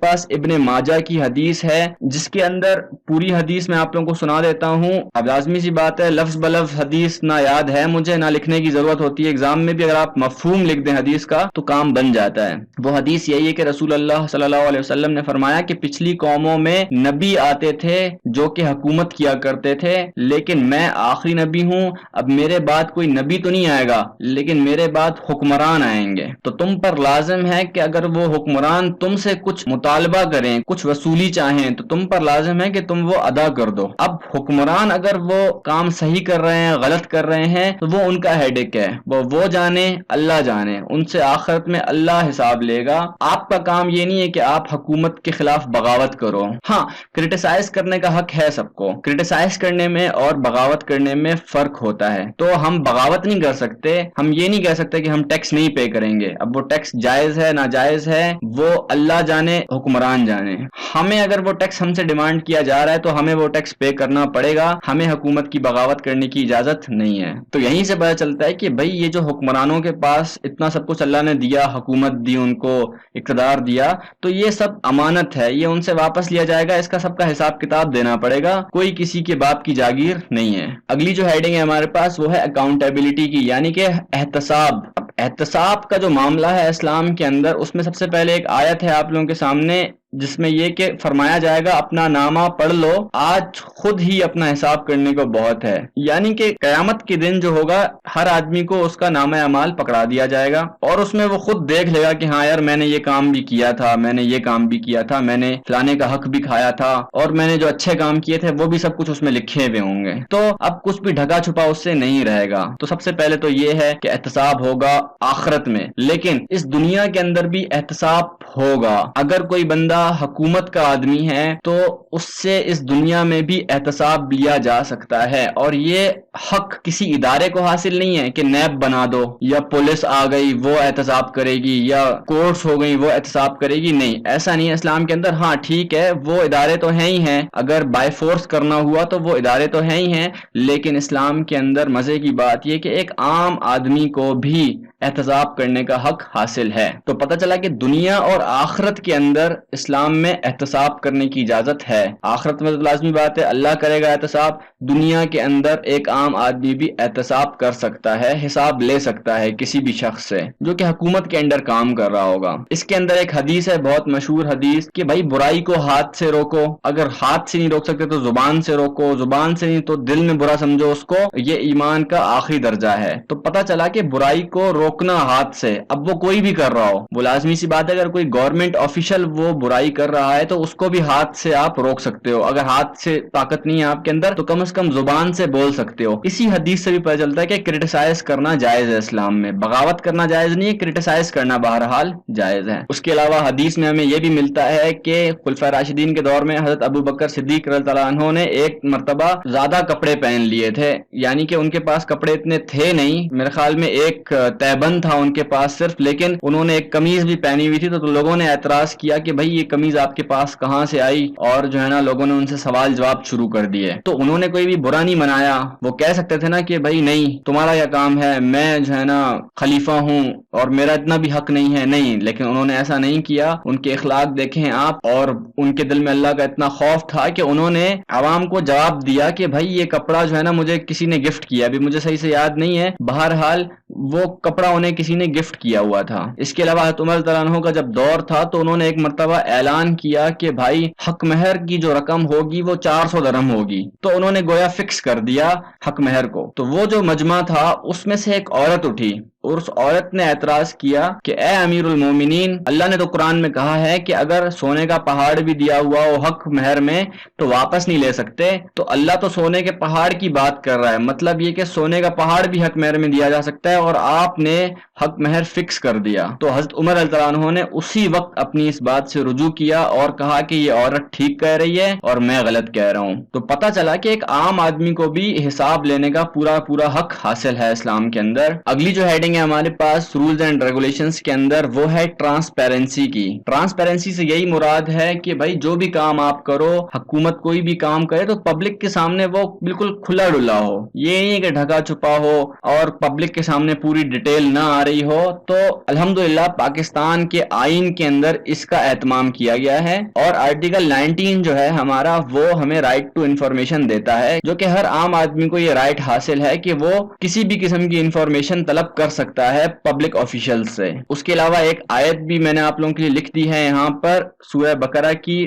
[SPEAKER 1] پاس, ابن ماجہ کی حدیث ہے, جس کے اندر پوری حدیث میں آپ لوگوں کو سنا دیتا ہوں. اب لازمی سی بات ہے لفظ بلفظ حدیث نہ یاد ہے مجھے, نہ لکھنے کی ضرورت ہوتی ہے. ایگزام میں بھی اگر آپ مفہوم لکھ دیں حدیث کا تو کام بن جاتا ہے. وہ حدیث یہی ہے کہ رسول اللہ صلی اللہ علیہ وسلم نے فرمایا کہ پچھلی قوموں میں نبی آتے تھے جو کہ حکومت کیا کرتے تھے, لیکن میں آخری نبی ہوں. اب میرے بعد کوئی نبی تو نہیں آئے گا, لیکن میرے بعد حکمران آئیں گے. تو تم پر لازم ہے کہ اگر وہ حکمران تم سے کچھ مطالبہ کریں, کچھ وصولی چاہیں, تو تم پر لازم ہے کہ تم وہ ادا کر دو. اب حکمران اگر وہ کام صحیح کر رہے ہیں, غلط کر رہے ہیں, تو وہ ان کا ہیڈک ہے, وہ جانے, اللہ جانے. ان سے آخرت میں اللہ حساب لے گا. آپ کا کام یہ نہیں ہے کہ آپ حکومت کے خلاف بغاوت کرو. ہاں, کرٹیسائز کرنے کا حق ہے سب کو. کرٹیسائز کرنے میں اور بغاوت کرنے میں فرق ہوتا ہے. تو ہم بغاوت نہیں کر سکتے, ہم یہ نہیں کہہ سکتے کہ ہم ٹیکس نہیں پے کریں گے. اب وہ ٹیکس جائز ہے ناجائز ہے وہ اللہ جانے, حکمران جانے. ہمیں اگر وہ ٹیکس ہم سے ڈیمانڈ کیا جا رہا ہے تو ہمیں وہ ٹیکس پے کرنا پڑے گا. ہمیں حکومت کی بغاوت کرنے کی اجازت نہیں ہے. تو یہیں سے پتہ چلتا ہے کہ بھئی یہ جو حکمرانوں کے پاس اتنا سب کچھ اللہ نے دیا, حکومت دی, ان کو اقتدار دیا, تو یہ سب امانت ہے, یہ ان سے واپس لیا جائے گا. اس کا سب کا حساب کتاب دینا پڑے گا. کوئی کسی کے باپ کی جاگیر نہیں ہے. اگلی جو ہیڈنگ ہے ہمارے پاس وہ ہے اکاؤنٹیبلٹی کی, یعنی کہ احتساب. احتساب کا جو معاملہ ہے اسلام کے اندر, اس میں سب سے پہلے ایک آیت ہے آپ لوگوں کے سامنے, جس میں یہ کہ فرمایا جائے گا اپنا نامہ پڑھ لو, آج خود ہی اپنا حساب کرنے کو بہت ہے. یعنی کہ قیامت کے دن جو ہوگا ہر آدمی کو اس کا نامہ اعمال پکڑا دیا جائے گا, اور اس میں وہ خود دیکھ لے گا کہ ہاں یار میں نے یہ کام بھی کیا تھا, میں نے یہ کام بھی کیا تھا, میں نے فلانے کا حق بھی کھایا تھا, اور میں نے جو اچھے کام کیے تھے وہ بھی سب کچھ اس میں لکھے ہوئے ہوں گے. تو اب کچھ بھی ڈھکا چھپا اس سے نہیں رہے گا. تو سب سے پہلے تو یہ ہے کہ احتساب ہوگا آخرت میں, لیکن اس دنیا کے اندر بھی احتساب ہوگا. اگر کوئی بندہ حکومت کا آدمی ہے تو اس سے اس دنیا میں بھی احتساب لیا جا سکتا ہے, اور یہ حق کسی ادارے کو حاصل نہیں ہے کہ نیب بنا دو, یا پولیس آ گئی وہ احتساب کرے گی, یا کورٹس ہو گئی وہ احتساب کرے گی. نہیں, ایسا نہیں ہے اسلام کے اندر. ہاں ٹھیک ہے, وہ ادارے تو ہیں ہی ہیں, اگر بائی فورس کرنا ہوا تو وہ ادارے تو ہیں ہی ہیں, لیکن اسلام کے اندر مزے کی بات یہ کہ ایک عام آدمی کو بھی احتساب کرنے کا حق حاصل ہے. تو پتہ چلا کہ دنیا اور آخرت کے اندر اسلام اسلام میں احتساب کرنے کی اجازت ہے. آخرت میں تو لازمی بات ہے اللہ کرے گا احتساب، دنیا کے اندر ایک عام آدمی بھی احتساب کر سکتا ہے، حساب لے سکتا ہے کسی بھی شخص سے جو کہ حکومت کے انڈر کام کر رہا ہوگا. اس کے اندر ایک حدیث ہے، بہت مشہور حدیث، کہ بھائی برائی کو ہاتھ سے روکو، اگر ہاتھ سے نہیں روک سکتے تو زبان سے روکو، زبان سے نہیں تو دل میں برا سمجھو اس کو، یہ ایمان کا آخری درجہ ہے. تو پتہ چلا کہ برائی کو روکنا ہاتھ سے، اب وہ کوئی بھی کر رہا ہو، وہ لازمی سی بات ہے اگر کوئی گورنمنٹ آفیشل وہ برائی کر رہا ہے تو اس کو بھی ہاتھ سے آپ روک سکتے ہو. اگر ہاتھ سے طاقت نہیں ہے آپ کے اندر تو کم از کم زبان سے بول سکتے ہو. اسی حدیث سے بھی پتہ چلتا ہے کہ کرٹیسائز کرنا جائز ہے اسلام میں، بغاوت کرنا جائز نہیں ہے، کرٹیسائز کرنا بہرحال جائز ہے. اس کے علاوہ حدیث میں ہمیں یہ بھی ملتا ہے کہ خلفائے راشدین کے دور میں حضرت ابو بکر صدیق رضی اللہ عنہ نے ایک مرتبہ زیادہ کپڑے پہن لیے تھے، یعنی کہ ان کے پاس کپڑے اتنے تھے نہیں، میرے خیال میں ایک تیبند تھا ان کے پاس صرف، لیکن انہوں نے ایک قمیض بھی پہنی ہوئی تھی. تو لوگوں نے اعتراض کیا کہ بھائی یہ قمیض آپ کے پاس کہاں سے آئی، اور جو ہے نا لوگوں نے ان سے سوال جواب شروع کر دیے. تو انہوں نے کوئی بھی برا نہیں منایا، وہ کہہ سکتے تھے نا کہ بھائی نہیں تمہارا کیا کام ہے، میں جو ہے نا خلیفہ ہوں اور میرا اتنا بھی حق نہیں ہے، نہیں، لیکن انہوں نے ایسا نہیں کیا. ان کے اخلاق دیکھیں آپ، اور ان کے دل میں اللہ کا اتنا خوف تھا کہ انہوں نے عوام کو جواب دیا کہ بھائی یہ کپڑا جو ہے نا مجھے کسی نے گفٹ کیا، ابھی مجھے صحیح سے یاد نہیں ہے، بہرحال وہ کپڑا انہیں کسی نے گفٹ کیا ہوا تھا. اس کے علاوہ حضرت عمر رضی اللہ عنہ کا جب دور تھا تو انہوں نے ایک مرتبہ اعلان کیا کہ بھائی حق مہر کی جو رقم ہوگی وہ 400 درہم ہوگی. تو انہوں نے گویا فکس کر دیا حق مہر کو. تو وہ جو مجمع تھا اس میں سے ایک عورت اٹھی اور اس عورت نے اعتراض کیا کہ اے امیر المومنین، اللہ نے تو قرآن میں کہا ہے کہ اگر سونے کا پہاڑ بھی دیا ہوا ہو حق مہر میں تو واپس نہیں لے سکتے. تو اللہ تو سونے کے پہاڑ کی بات کر رہا ہے، مطلب یہ کہ سونے کا پہاڑ بھی حق مہر میں دیا جا سکتا ہے، اور آپ نے حق مہر فکس کر دیا. تو حضرت عمر رضی اللہ عنہ نے اسی وقت اپنی اس بات سے رجوع کیا اور کہا کہ یہ عورت ٹھیک کہہ رہی ہے اور میں غلط کہہ رہا ہوں. تو پتہ چلا کہ ایک عام آدمی کو بھی حساب لینے کا پورا حق حاصل ہے اسلام کے اندر. اگلی جو ہیڈنگ ہے ہمارے پاس رولز اینڈ ریگولیشنز کے اندر، وہ ہے ٹرانسپیرنسی کی. ٹرانسپیرنسی سے یہی مراد ہے کہ بھائی جو بھی کام آپ کرو، حکومت کوئی بھی کام کرے تو پبلک کے سامنے وہ بالکل کھلا ڈلا ہو، یہ نہیں کہ ڈھکا چھپا ہو اور پبلک کے سامنے پوری ڈیٹیل نہ آ رہی ہو. تو الحمدللہ پاکستان کے آئین کے اندر اس کا اہتمام کیا گیا ہے، اور آرٹیکل 19 جو ہے ہمارا وہ ہمیں رائٹ ٹو انفارمیشن دیتا ہے، جو کہ ہر عام آدمی کو یہ رائٹ حاصل ہے کہ وہ کسی بھی قسم کی انفارمیشن طلب کر سکتا ہے پبلک آفیشل سے. اس کے علاوہ ایک آیت بھی میں نے آپ لوگوں کے لیے لکھ دی ہے یہاں پر، سورہ بقرہ کی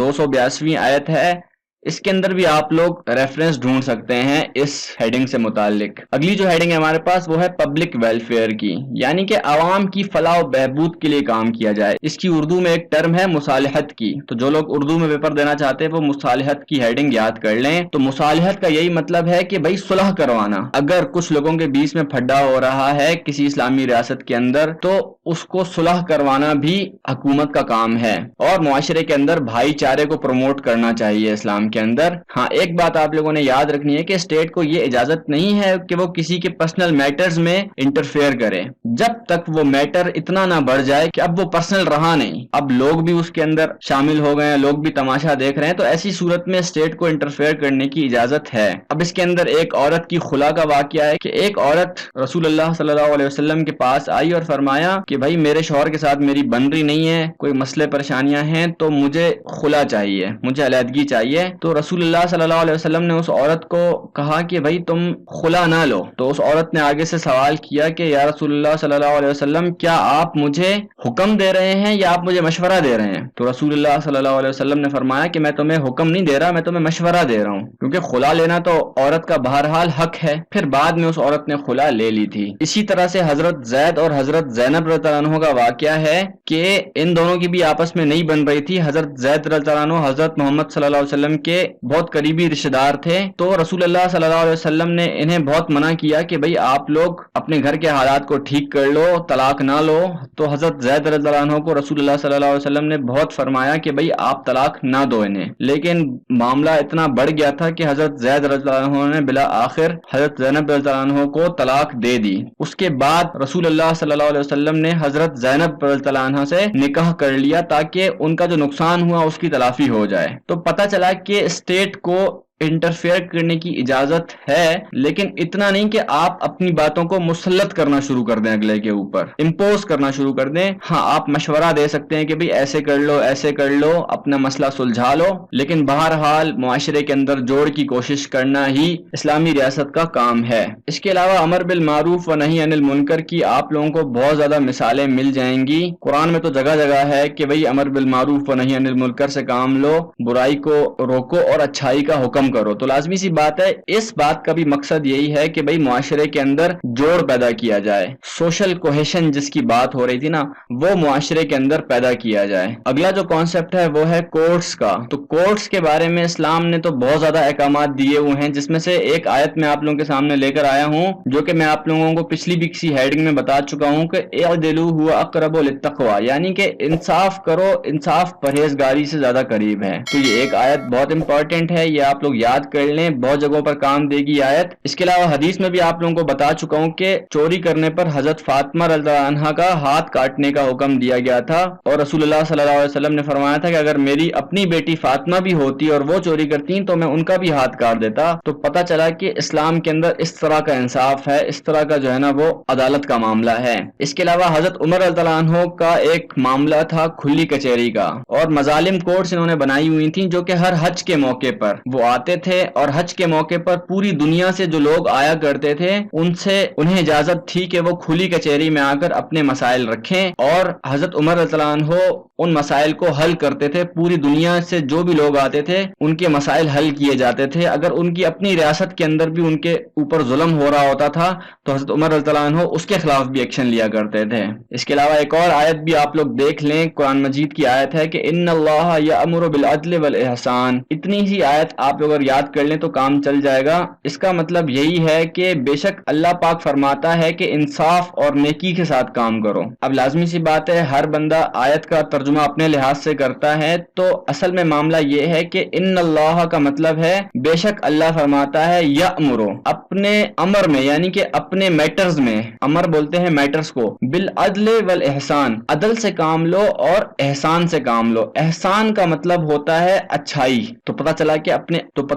[SPEAKER 1] 282 آیت ہے، اس کے اندر بھی آپ لوگ ریفرنس ڈھونڈ سکتے ہیں اس ہیڈنگ سے متعلق. اگلی جو ہیڈنگ ہے ہمارے پاس وہ ہے پبلک ویلفیئر کی، یعنی کہ عوام کی فلاح و بہبود کے لیے کام کیا جائے. اس کی اردو میں ایک ٹرم ہے مصالحت کی. تو جو لوگ اردو میں پیپر دینا چاہتے ہیں وہ مصالحت کی ہیڈنگ یاد کر لیں. تو مصالحت کا یہی مطلب ہے کہ بھائی صلح کروانا. اگر کچھ لوگوں کے بیچ میں پھڈا ہو رہا ہے کسی اسلامی ریاست کے اندر تو اس کو صلح کروانا بھی حکومت کا کام ہے، اور معاشرے کے اندر بھائی چارے کو پروموٹ کرنا چاہیے اسلام کے اندر. ہاں ایک بات آپ لوگوں نے یاد رکھنی ہے کہ اسٹیٹ کو یہ اجازت نہیں ہے کہ وہ کسی کے پرسنل میٹرز میں انٹرفیئر کرے جب تک وہ میٹر اتنا نہ بڑھ جائے کہ اب وہ پرسنل رہا نہیں، اب لوگ بھی اس کے اندر شامل ہو گئے ہیں، لوگ بھی تماشا دیکھ رہے ہیں. تو ایسی صورت میں اسٹیٹ کو انٹرفیئر کرنے کی اجازت ہے. اب اس کے اندر ایک عورت کی خلا کا واقعہ ہے کہ ایک عورت رسول اللہ صلی اللہ علیہ وسلم کے پاس آئی اور فرمایا کہ بھائی میرے شوہر کے ساتھ میری بن رہی نہیں ہے، کوئی مسئلے پریشانیاں ہیں تو مجھے خلا چاہیے، مجھے علیحدگی چاہیے. تو رسول اللہ صلی اللہ علیہ وسلم نے اس عورت کو کہا کہ بھائی تم خلا نہ لو. تو اس عورت نے آگے سے سوال کیا کہ یا رسول اللہ صلی اللہ علیہ وسلم کیا آپ مجھے حکم دے رہے ہیں یا آپ مجھے مشورہ دے رہے ہیں؟ تو رسول اللہ صلی اللہ علیہ وسلم نے فرمایا کہ میں تمہیں حکم نہیں دے رہا، میں تمہیں مشورہ دے رہا ہوں، کیونکہ خلا لینا تو عورت کا بہرحال حق ہے. پھر بعد میں اس عورت نے خلا لے لی تھی. اسی طرح سے حضرت زید اور حضرت زینب رضی اللہ عنہ کا واقعہ ہے کہ ان دونوں کی بھی آپس میں نہیں بن رہی تھی. حضرت زید رضی اللہ عنہ حضرت محمد صلی اللہ علیہ وسلم کے بہت قریبی رشتہ دار تھے. تو رسول اللہ صلی اللہ علیہ وسلم نے انہیں بہت منع کیا کہ بھئی آپ لوگ اپنے گھر کے حالات کو ٹھیک کر لو، طلاق نہ لو. تو حضرت زید رضی اللہ عنہ کو رسول اللہ صلی اللہ علیہ وسلم نے بہت فرمایا کہ بھئی آپ طلاق نہ دو انہیں، لیکن معاملہ اتنا بڑھ گیا تھا کہ حضرت زید رضی اللہ عنہ نے بلا آخر حضرت زینب رضی اللہ عنہ کو طلاق دے دی. اس کے بعد رسول اللہ صلی اللہ علیہ وسلم نے حضرت زینب رضی اللہ عنہ سے نکاح کر لیا تاکہ ان کا جو نقصان ہوا اس کی تلافی ہو جائے. تو پتہ چلا کہ اسٹیٹ کو انٹرفیئر کرنے کی اجازت ہے، لیکن اتنا نہیں کہ آپ اپنی باتوں کو مسلط کرنا شروع کر دیں، اگلے کے اوپر امپوز کرنا شروع کر دیں۔ ہاں، آپ مشورہ دے سکتے ہیں کہ بھئی ایسے کر لو، ایسے کر لو، اپنا مسئلہ سلجھا لو، لیکن بہرحال معاشرے کے اندر جوڑ کی کوشش کرنا ہی اسلامی ریاست کا کام ہے۔ اس کے علاوہ امر بالمعروف و نہی عن المنکر کی آپ لوگوں کو بہت زیادہ مثالیں مل جائیں گی۔ قرآن میں تو جگہ جگہ ہے کہ بھئی امر بالمعروف و نہی عن المنکر سے کام لو، برائی کو روکو اور اچھائی کا حکم کرو۔ تو لازمی سی بات ہے، اس بات کا بھی مقصد یہی ہے کہ بھئی معاشرے کے اندر جوڑ پیدا کیا جائے، سوشل کوہیشن جس کی بات ہو رہی تھی نا، وہ معاشرے کے اندر پیدا کیا جائے۔ اگلا جو کانسیپٹ ہے وہ ہے کورٹس کا۔ تو کورٹس کے بارے میں اسلام نے تو بہت زیادہ احکامات دیے ہوئے ہیں، جس میں سے ایک آیت میں آپ لوگوں کے سامنے لے کر آیا ہوں، جو کہ میں آپ لوگوں کو پچھلی بھی کسی ہیڈنگ میں بتا چکا ہوں کہ اعدلوا هو اقرب للتقوی، یعنی کہ انصاف کرو، انصاف پرہیزگاری سے زیادہ قریب ہے۔ تو یہ ایک آیت بہت امپورٹنٹ ہے، یہ آپ لوگ یاد کر لیں، بہت جگہوں پر کام دے گی آیت۔ اس کے علاوہ حدیث میں بھی آپ لوگوں کو بتا چکا ہوں کہ چوری کرنے پر حضرت فاطمہ رضی اللہ عنہا کا ہاتھ کاٹنے کا حکم دیا گیا تھا، اور رسول اللہ صلی اللہ علیہ وسلم نے فرمایا تھا کہ اگر میری اپنی بیٹی فاطمہ بھی ہوتی اور وہ چوری کرتی تو میں ان کا بھی ہاتھ کاٹ دیتا۔ تو پتہ چلا کہ اسلام کے اندر اس طرح کا انصاف ہے، اس طرح کا جو ہے نا وہ عدالت کا معاملہ ہے۔ اس کے علاوہ حضرت عمر رضی اللہ عنہ کا ایک معاملہ تھا کھلی کچہری کا، اور مظالم کورٹس انہوں نے بنائی ہوئی تھیں جو کہ ہر حج کے موقع پر وہ آتے تھے، اور حج کے موقع پر پوری دنیا سے جو لوگ آیا کرتے تھے انہیں اجازت تھی کہ وہ کھلی کچہری میں آ کر اپنے مسائل رکھیں، اور حضرت عمر رضی اللہ عنہ ان مسائل کو حل کرتے تھے۔ پوری دنیا سے جو بھی لوگ آتے تھے ان کے مسائل حل کیے جاتے تھے۔ اگر ان کی اپنی ریاست کے اندر بھی ان کے اوپر ظلم ہو رہا ہوتا تھا تو حضرت عمر رضی اللہ عنہ اس کے خلاف بھی ایکشن لیا کرتے تھے۔ اس کے علاوہ ایک اور آیت بھی آپ لوگ دیکھ لیں، قرآن مجید کی آیت ہے کہ ان اللہ یأمر بالعدل والاحسان۔ اتنی سی آیت آپ لوگ اگر یاد کر لیں تو کام چل جائے گا۔ اس کا مطلب یہی ہے کہ بے شک اللہ پاک فرماتا ہے کہ انصاف اور نیکی کے ساتھ کام کرو۔ اب لازمی سی بات ہے، ہر بندہ آیت کا ترجمہ اپنے لحاظ سے کرتا ہے، تو اصل میں معاملہ یہ ہے کہ ان اللہ کا مطلب ہے بے شک اللہ فرماتا ہے یأمرو، اپنے امر میں یعنی کہ اپنے میٹرز میں، امر بولتے ہیں میٹرز کو، بالعدل والاحسان، عدل سے کام لو اور احسان سے کام لو۔ احسان کا مطلب ہوتا ہے اچھائی۔ تو پتہ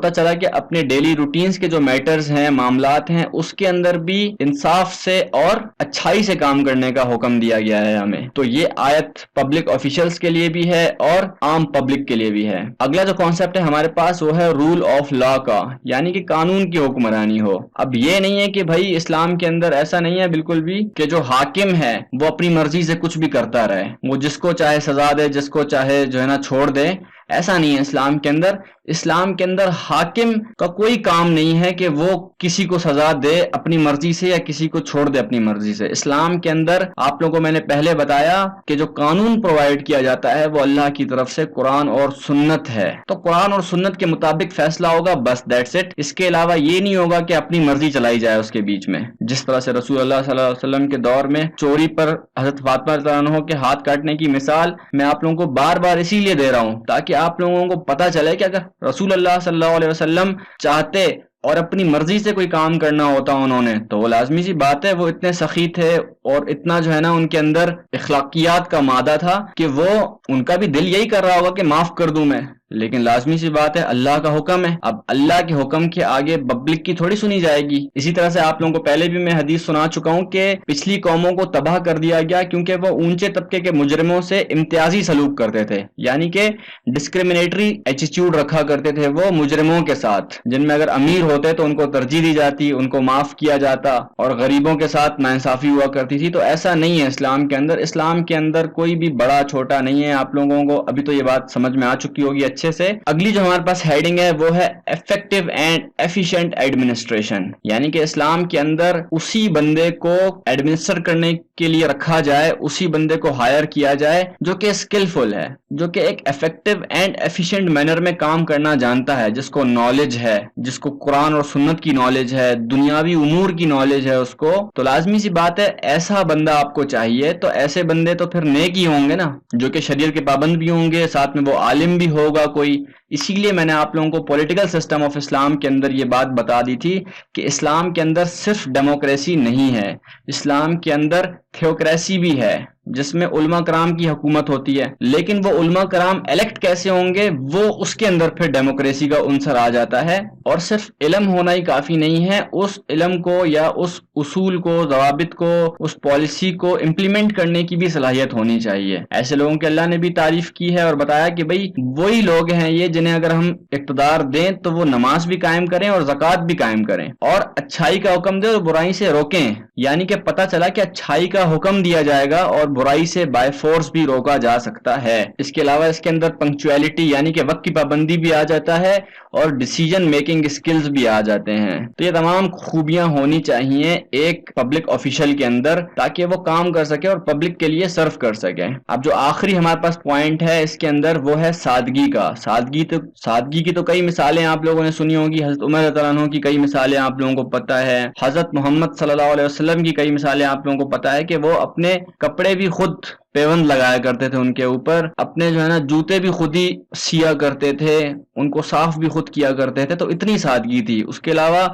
[SPEAKER 1] چلا کہ اپنے ڈیلی روٹینز کے جو میٹرز ہیں، معاملات ہیں، اس کے اندر بھی انصاف سے اور اچھائی سے کام کرنے کا حکم دیا گیا ہے ہمیں۔ تو یہ آیت پبلک آفیشلز کے لیے بھی ہے اور عام پبلک کے لیے بھی ہے۔ اگلا جو کانسیپٹ ہے ہمارے پاس وہ ہے رول آف لا کا، یعنی کہ قانون کی حکمرانی ہو۔ اب یہ نہیں ہے کہ بھائی اسلام کے اندر ایسا نہیں ہے بالکل بھی کہ جو حاکم ہے وہ اپنی مرضی سے کچھ بھی کرتا رہے، وہ جس کو چاہے سزا دے، جس کو چاہے جو ہے نا چھوڑ دے۔ ایسا نہیں ہے اسلام کے اندر۔ اسلام کے اندر حاکم کا کوئی کام نہیں ہے کہ وہ کسی کو سزا دے اپنی مرضی سے یا کسی کو چھوڑ دے اپنی مرضی سے۔ اسلام کے اندر آپ لوگوں کو میں نے پہلے بتایا کہ جو قانون پرووائڈ کیا جاتا ہے وہ اللہ کی طرف سے قرآن اور سنت ہے۔ تو قرآن اور سنت کے مطابق فیصلہ ہوگا، بس دیٹس اٹ۔ اس کے علاوہ یہ نہیں ہوگا کہ اپنی مرضی چلائی جائے اس کے بیچ میں۔ جس طرح سے رسول اللہ صلی اللہ علیہ وسلم کے دور میں چوری پر حضرت فاطمہ رضی اللہ عنہ کے ہاتھ کاٹنے کی مثال میں آپ لوگوں کو بار بار اسی لیے دے رہا ہوں تاکہ آپ لوگوں کو پتہ چلے کہ اگر رسول اللہ صلی اللہ علیہ وسلم چاہتے اور اپنی مرضی سے کوئی کام کرنا ہوتا انہوں نے تو وہ لازمی سی بات ہے، وہ اتنے سخی تھے اور اتنا جو ہے نا ان کے اندر اخلاقیات کا مادہ تھا کہ وہ ان کا بھی دل یہی کر رہا ہوگا کہ معاف کر دوں میں، لیکن لازمی سی بات ہے اللہ کا حکم ہے۔ اب اللہ کے حکم کے آگے پبلک کی تھوڑی سنی جائے گی۔ اسی طرح سے آپ لوگوں کو پہلے بھی میں حدیث سنا چکا ہوں کہ پچھلی قوموں کو تباہ کر دیا گیا کیونکہ وہ اونچے طبقے کے مجرموں سے امتیازی سلوک کرتے تھے، یعنی کہ ڈسکریمنیٹری ایٹیٹیوڈ رکھا کرتے تھے وہ مجرموں کے ساتھ، جن میں اگر امیر ہوتے تو ان کو ترجیح دی جاتی، ان کو معاف کیا جاتا، اور غریبوں کے ساتھ ناانصافی ہوا کرتی تھی۔ تو ایسا نہیں ہے اسلام کے اندر۔ اسلام کے اندر کوئی بھی بڑا چھوٹا نہیں ہے۔ آپ لوگوں کو ابھی تو یہ بات سمجھ میں آ چکی ہوگی اچھے سے۔ اگلی جو ہمارے پاس ہیڈنگ ہے وہ ہے ایفیکٹو اینڈ ایفیشینٹ ایڈمنسٹریشن، یعنی کہ اسلام کے اندر اسی بندے کو ایڈمنسٹر کرنے کے لیے رکھا جائے، اسی بندے کو ہائر کیا جائے جو کہ اسکلفل ہے، جو کہ ایک ایفیکٹو اینڈ ایفیشینٹ مینر میں کام کرنا جانتا ہے، جس کو نالج ہے، جس کو قرآن اور سنت کی نالج ہے، دنیاوی امور کی نالج ہے اس کو۔ تو لازمی سی بات ہے ایسا بندہ آپ کو چاہیے۔ تو ایسے بندے تو پھر نیک ہی ہوں گے نا، جو کہ شریعت کے پابند بھی ہوں گے، ساتھ میں وہ عالم بھی ہوگا کوئی۔ اسی لیے میں نے آپ لوگوں کو پولیٹیکل سسٹم آف اسلام کے اندر یہ بات بتا دی تھی کہ اسلام کے اندر صرف ڈیموکریسی نہیں ہے، اسلام کے اندر تھیوکریسی بھی ہے، جس میں علماء کرام کی حکومت ہوتی ہے، لیکن وہ علماء کرام الیکٹ کیسے ہوں گے، وہ اس کے اندر پھر ڈیموکریسی کا عنصر آ جاتا ہے۔ اور صرف علم ہونا ہی کافی نہیں ہے، اس علم کو یا اس اصول کو، ضوابط کو، اس پالیسی کو امپلیمنٹ کرنے کی بھی صلاحیت ہونی چاہیے۔ ایسے لوگوں کے اللہ نے بھی تعریف کی ہے اور بتایا کہ بھئی وہی لوگ ہیں یہ جنہیں اگر ہم اقتدار دیں تو وہ نماز بھی قائم کریں اور زکوٰۃ بھی قائم کریں اور اچھائی کا حکم دیں اور برائی سے روکیں۔ یعنی کہ پتہ چلا کہ اچھائی کا حکم دیا جائے گا اور برائی سے بائی فورس بھی روکا جا سکتا ہے۔ اس کے علاوہ اس کے اندر پنکچویلٹی یعنی کہ وقت کی پابندی بھی آ جاتا ہے اور ڈیسیجن میکنگ اسکلز بھی آ جاتے ہیں۔ تو یہ تمام خوبیاں ہونی چاہیے ایک پبلک آفیشل کے اندر تاکہ وہ کام کر سکے اور پبلک کے لیے سرو کر سکے۔ اب جو آخری ہمارے پاس پوائنٹ ہے اس کے اندر وہ ہے سادگی کا۔ سادگی کی تو کئی مثالیں آپ لوگوں نے سنی ہوگی، حضرت عمر رضی اللہ عنہ کی کئی مثالیں آپ لوگوں کو پتہ ہے، حضرت محمد صلی اللہ علیہ وسلم کی کئی مثالیں آپ لوگوں کو پتہ ہے کہ وہ اپنے کپڑے بھی خود پیوند لگایا کرتے تھے، ان کے اوپر اپنے جو ہے نا جوتے بھی خود ہی سیا کرتے تھے، ان کو صاف بھی خود کیا کرتے تھے، تو اتنی سادگی تھی۔ اس کے علاوہ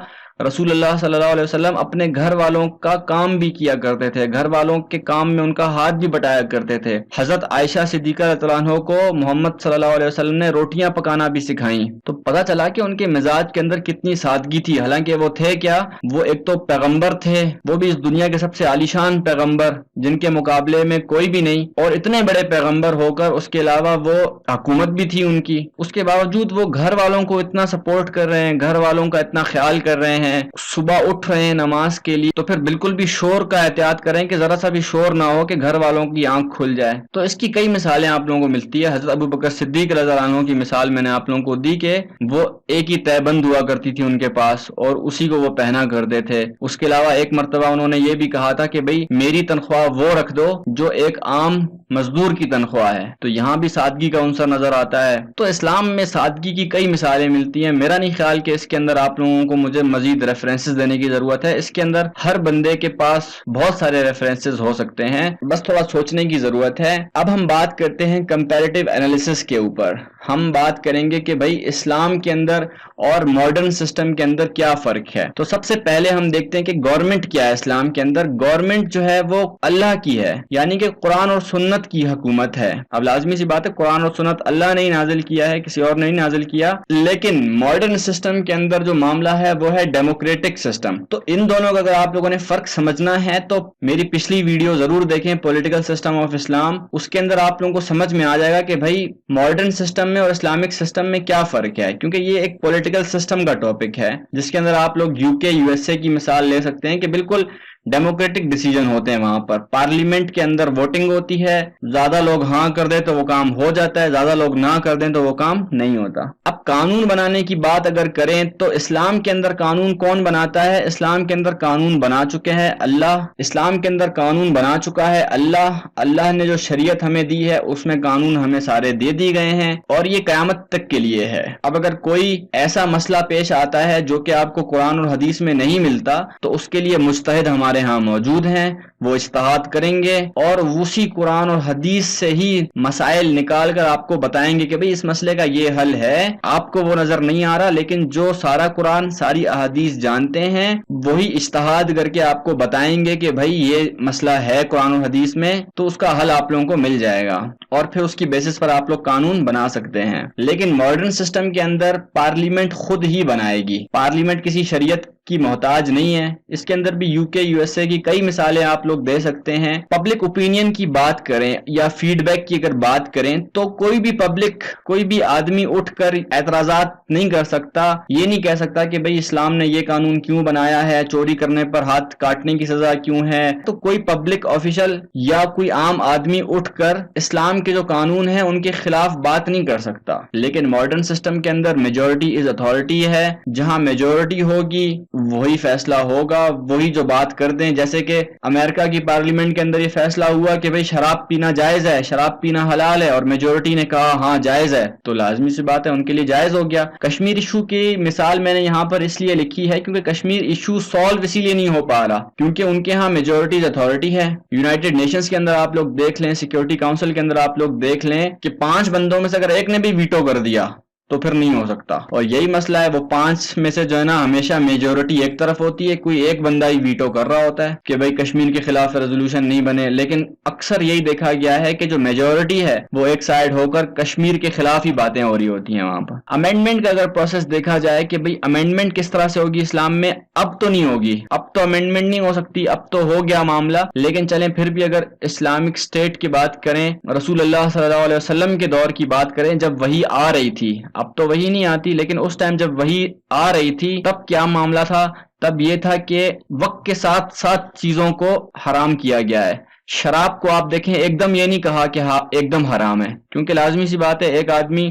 [SPEAKER 1] رسول اللہ صلی اللہ علیہ وسلم اپنے گھر والوں کا کام بھی کیا کرتے تھے، گھر والوں کے کام میں ان کا ہاتھ بھی بٹایا کرتے تھے۔ حضرت عائشہ صدیقہ رضی اللہ عنہ کو محمد صلی اللہ علیہ وسلم نے روٹیاں پکانا بھی سکھائیں، تو پتہ چلا کہ ان کے مزاج کے اندر کتنی سادگی تھی۔ حالانکہ وہ تھے کیا، وہ ایک تو پیغمبر تھے، وہ بھی اس دنیا کے سب سے عالیشان پیغمبر جن کے مقابلے میں کوئی بھی نہیں، اور اتنے بڑے پیغمبر ہو کر اس کے علاوہ وہ حکومت بھی تھی ان کی، اس کے باوجود وہ گھر والوں کو اتنا سپورٹ کر رہے ہیں، گھر والوں کا اتنا خیال کر رہے ہیں، صبح اٹھ رہے ہیں نماز کے لیے، تو پھر بالکل بھی شور کا احتیاط کریں کہ ذرا سا بھی شور نہ ہو کہ گھر والوں کی آنکھ کھل جائے۔ تو اس کی کئی مثالیں آپ لوگوں کو ملتی ہے۔ حضرت ابوبکر صدیق رضی اللہ عنہ کی مثال میں نے آپ لوگوں کو دی کہ وہ ایک ہی تہبند ہوا کرتی تھی ان کے پاس اور اسی کو وہ پہنا کرتے تھے۔ اس کے علاوہ ایک مرتبہ انہوں نے یہ بھی کہا تھا کہ بھئی میری تنخواہ وہ رکھ دو جو ایک عام مزدور کی تنخواہ ہے۔ تو یہاں بھی سادگی کا عنصر نظر آتا ہے۔ تو اسلام میں سادگی کی کئی مثالیں ملتی ہیں۔ میرا نہیں خیال کہ اس کے اندر آپ لوگوں کو مجھے مزید ریفرنسز دینے کی ضرورت ہے، اس کے اندر ہر بندے کے پاس بہت سارے ریفرنسز ہو سکتے ہیں، بس تھوڑا سوچنے کی ضرورت ہے۔ اب ہم بات کرتے ہیں کمپیریٹیو انالیسس کے اوپر۔ ہم بات کریں گے کہ بھئی اسلام کے اندر اور ماڈرن سسٹم کے اندر کیا فرق ہے۔ تو سب سے پہلے ہم دیکھتے ہیں کہ گورنمنٹ کیا ہے اسلام کے اندر۔ گورنمنٹ جو ہے وہ اللہ کی ہے، یعنی کہ قرآن اور سنت کی حکومت ہے۔ اب لازمی سی بات ہے قرآن اور سنت اللہ نے ہی نازل کیا ہے، کسی اور نے نہیں نازل کیا، لیکن ماڈرن سسٹم کے اندر جو معاملہ ہے وہ ہے ڈیموکریٹک سسٹم۔ تو ان دونوں کا اگر آپ لوگوں نے فرق سمجھنا ہے تو میری پچھلی ویڈیو ضرور دیکھیں، پولیٹیکل سسٹم آف اسلام، اس کے اندر آپ لوگوں کو سمجھ میں آ جائے گا کہ بھائی ماڈرن سسٹم میں اور اسلامک سسٹم میں کیا فرق ہے، کیونکہ یہ ایک پولیٹیکل سسٹم کا ٹاپک ہے جس کے اندر آپ لوگ یو کے یو ایس اے کی مثال لے سکتے ہیں کہ بالکل ڈیموکریٹک ڈیسیجن ہوتے ہیں وہاں پر۔ پارلیمنٹ کے اندر ووٹنگ ہوتی ہے، زیادہ لوگ ہاں کر دیں تو وہ کام ہو جاتا ہے، زیادہ لوگ نہ کر دیں تو وہ کام نہیں ہوتا۔ اب قانون بنانے کی بات اگر کریں تو اسلام کے اندر قانون کون بناتا ہے؟ اسلام کے اندر قانون بنا چکے ہیں اللہ۔ اسلام کے اندر قانون بنا چکا ہے اللہ۔ اللہ نے جو شریعت ہمیں دی ہے اس میں قانون ہمیں سارے دے دی گئے ہیں اور یہ قیامت تک کے لیے ہے۔ اب اگر کوئی ایسا مسئلہ پیش آتا ہے جو کہ آپ کو قرآن اور حدیث میں نہیں ملتا تو اس کے لیے مجتہد ہمارے ہاں موجود ہیں، وہ اجتہاد کریں گے اور اسی قرآن اور حدیث سے ہی مسائل نکال کر آپ کو بتائیں گے کہ بھئی اس مسئلے کا یہ حل ہے، آپ کو وہ نظر نہیں آ رہا، لیکن جو سارا قرآن ساری احادیث جانتے ہیں وہی اجتہاد کر کے آپ کو بتائیں گے کہ بھئی یہ مسئلہ ہے قرآن اور حدیث میں، تو اس کا حل آپ لوگوں کو مل جائے گا اور پھر اس کی بیسس پر آپ لوگ قانون بنا سکتے ہیں۔ لیکن ماڈرن سسٹم کے اندر پارلیمنٹ خود ہی بنائے گی، پارلیمنٹ کسی شریعت کی محتاج نہیں ہے۔ اس کے اندر بھی یو کے یو ایس اے کی کئی مثالیں آپ لوگ دے سکتے ہیں۔ پبلک اوپینین کی بات کریں یا فیڈ بیک کی اگر بات کریں تو کوئی بھی پبلک، کوئی بھی آدمی اٹھ کر اعتراضات نہیں کر سکتا، یہ نہیں کہہ سکتا کہ بھئی اسلام نے یہ قانون کیوں بنایا ہے، چوری کرنے پر ہاتھ کاٹنے کی سزا کیوں ہے۔ تو کوئی پبلک آفیشل یا کوئی عام آدمی اٹھ کر اسلام کے جو قانون ہیں ان کے خلاف بات نہیں کر سکتا۔ لیکن ماڈرن سسٹم کے اندر میجورٹی از اتھارٹی ہے، جہاں میجورٹی ہوگی وہی فیصلہ ہوگا، وہی جو بات کر دیں۔ جیسے کہ امریکہ کی پارلیمنٹ کے اندر یہ فیصلہ ہوا کہ بھئی شراب پینا جائز ہے، شراب پینا حلال ہے، اور میجورٹی نے کہا ہاں جائز ہے، تو لازمی سی بات ہے ان کے لیے جائز ہو گیا۔ کشمیر ایشو کی مثال میں نے یہاں پر اس لیے لکھی ہے کیونکہ کشمیر ایشو سالو اسی لیے نہیں ہو پا رہا کیونکہ ان کے ہاں میجورٹی اتھارٹی ہے۔ یونائٹڈ نیشنز کے اندر آپ لوگ دیکھ لیں، سیکیورٹی کاؤنسل کے اندر آپ لوگ دیکھ لیں کہ 5 بندوں میں سے اگر ایک نے بھی ویٹو کر دیا تو پھر نہیں ہو سکتا. اور یہی مسئلہ ہے, وہ 5 میں سے جو ہے نا ہمیشہ میجورٹی ایک طرف ہوتی ہے, کوئی ایک بندہ ہی ویٹو کر رہا ہوتا ہے کہ بھائی کشمیر کے خلاف ریزولوشن نہیں بنے. لیکن اکثر یہی دیکھا گیا ہے کہ جو میجورٹی ہے وہ ایک سائڈ ہو کر کشمیر کے خلاف ہی باتیں ہو رہی ہوتی ہیں وہاں پر. امینڈمنٹ کا اگر پروسیس دیکھا جائے کہ بھئی امینڈمنٹ کس طرح سے ہوگی اسلام میں, اب تو نہیں ہوگی, اب تو امینڈمنٹ نہیں ہو سکتی, اب تو ہو گیا معاملہ. لیکن چلیں پھر بھی اگر اسلامک اسٹیٹ کی بات کریں, رسول اللہ صلی اللہ علیہ وسلم کے دور کی بات کریں جب وحی آ رہی تھی, اب تو وحی نہیں آتی لیکن اس ٹائم جب وحی آ رہی تھی تب کیا معاملہ تھا؟ تب یہ تھا کہ وقت کے ساتھ ساتھ چیزوں کو حرام کیا گیا ہے. شراب کو آپ دیکھیں, ایک دم یہ نہیں کہا کہ ہاں ایک دم حرام ہے, کیونکہ لازمی سی بات ہے ایک آدمی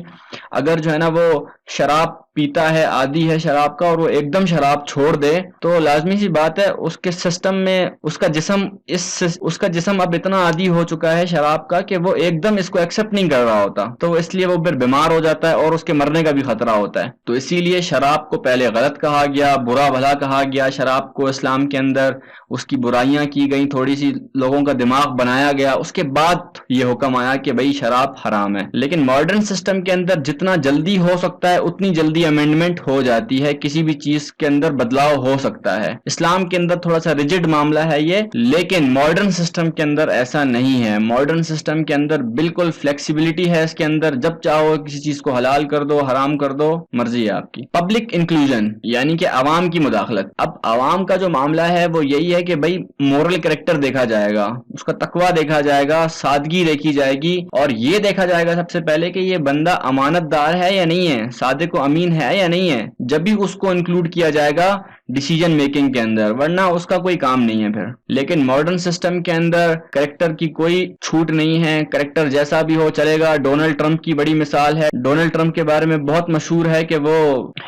[SPEAKER 1] اگر جو ہے نا وہ شراب پیتا ہے, عادی ہے شراب کا, اور وہ ایک دم شراب چھوڑ دے تو لازمی سی بات ہے اس کے سسٹم میں اس کا جسم اب اتنا عادی ہو چکا ہے شراب کا کہ وہ ایک دم اس کو ایکسپٹ نہیں کر رہا ہوتا, تو اس لیے وہ پھر بیمار ہو جاتا ہے اور اس کے مرنے کا بھی خطرہ ہوتا ہے. تو اسی لیے شراب کو پہلے غلط کہا گیا, برا بھلا کہا گیا شراب کو اسلام کے اندر, اس کی برائیاں کی گئیں, تھوڑی سی لوگوں کا دماغ بنایا گیا, اس کے بعد یہ حکم آیا کہ بھئی شراب حرام ہے. لیکن ماڈرن سسٹم کے اندر جتنا جلدی ہو سکتا ہے اتنی جلدی امینڈمنٹ ہو جاتی ہے, کسی بھی چیز کے اندر بدلاؤ ہو سکتا ہے. اسلام کے اندر تھوڑا سا ریجڈ معاملہ ہے یہ, لیکن ماڈرن سسٹم کے اندر ایسا نہیں ہے. ماڈرن سسٹم کے اندر بالکل فلیکسیبلٹی ہے, اس کے اندر جب چاہو کسی چیز کو حلال کر دو, حرام کر دو, مرضی ہے آپ کی. پبلک انکلوژن یعنی کہ عوام کی مداخلت. اب عوام کا جو معاملہ ہے وہ یہی ہے کہ بھئی مورل کریکٹر دیکھا جائے گا, اس کا تقوی دیکھا جائے گا, سادگی دیکھی جائے گی, اور یہ دیکھا جائے گا سب سے پہلے کہ یہ بندہ امانت دار ہے یا نہیں ہے, صادق و امین ہے یا نہیں ہے, جب بھی اس کو انکلوڈ کیا جائے گا ڈیسیجن میکنگ کے اندر, ورنہ اس کا کوئی کام نہیں ہے پھر. لیکن ماڈرن سسٹم کے اندر کریکٹر کی کوئی چھوٹ نہیں ہے, کریکٹر جیسا بھی ہو چلے گا. ڈونلڈ ٹرمپ کی بڑی مثال ہے, ڈونلڈ ٹرمپ کے بارے میں بہت مشہور ہے کہ وہ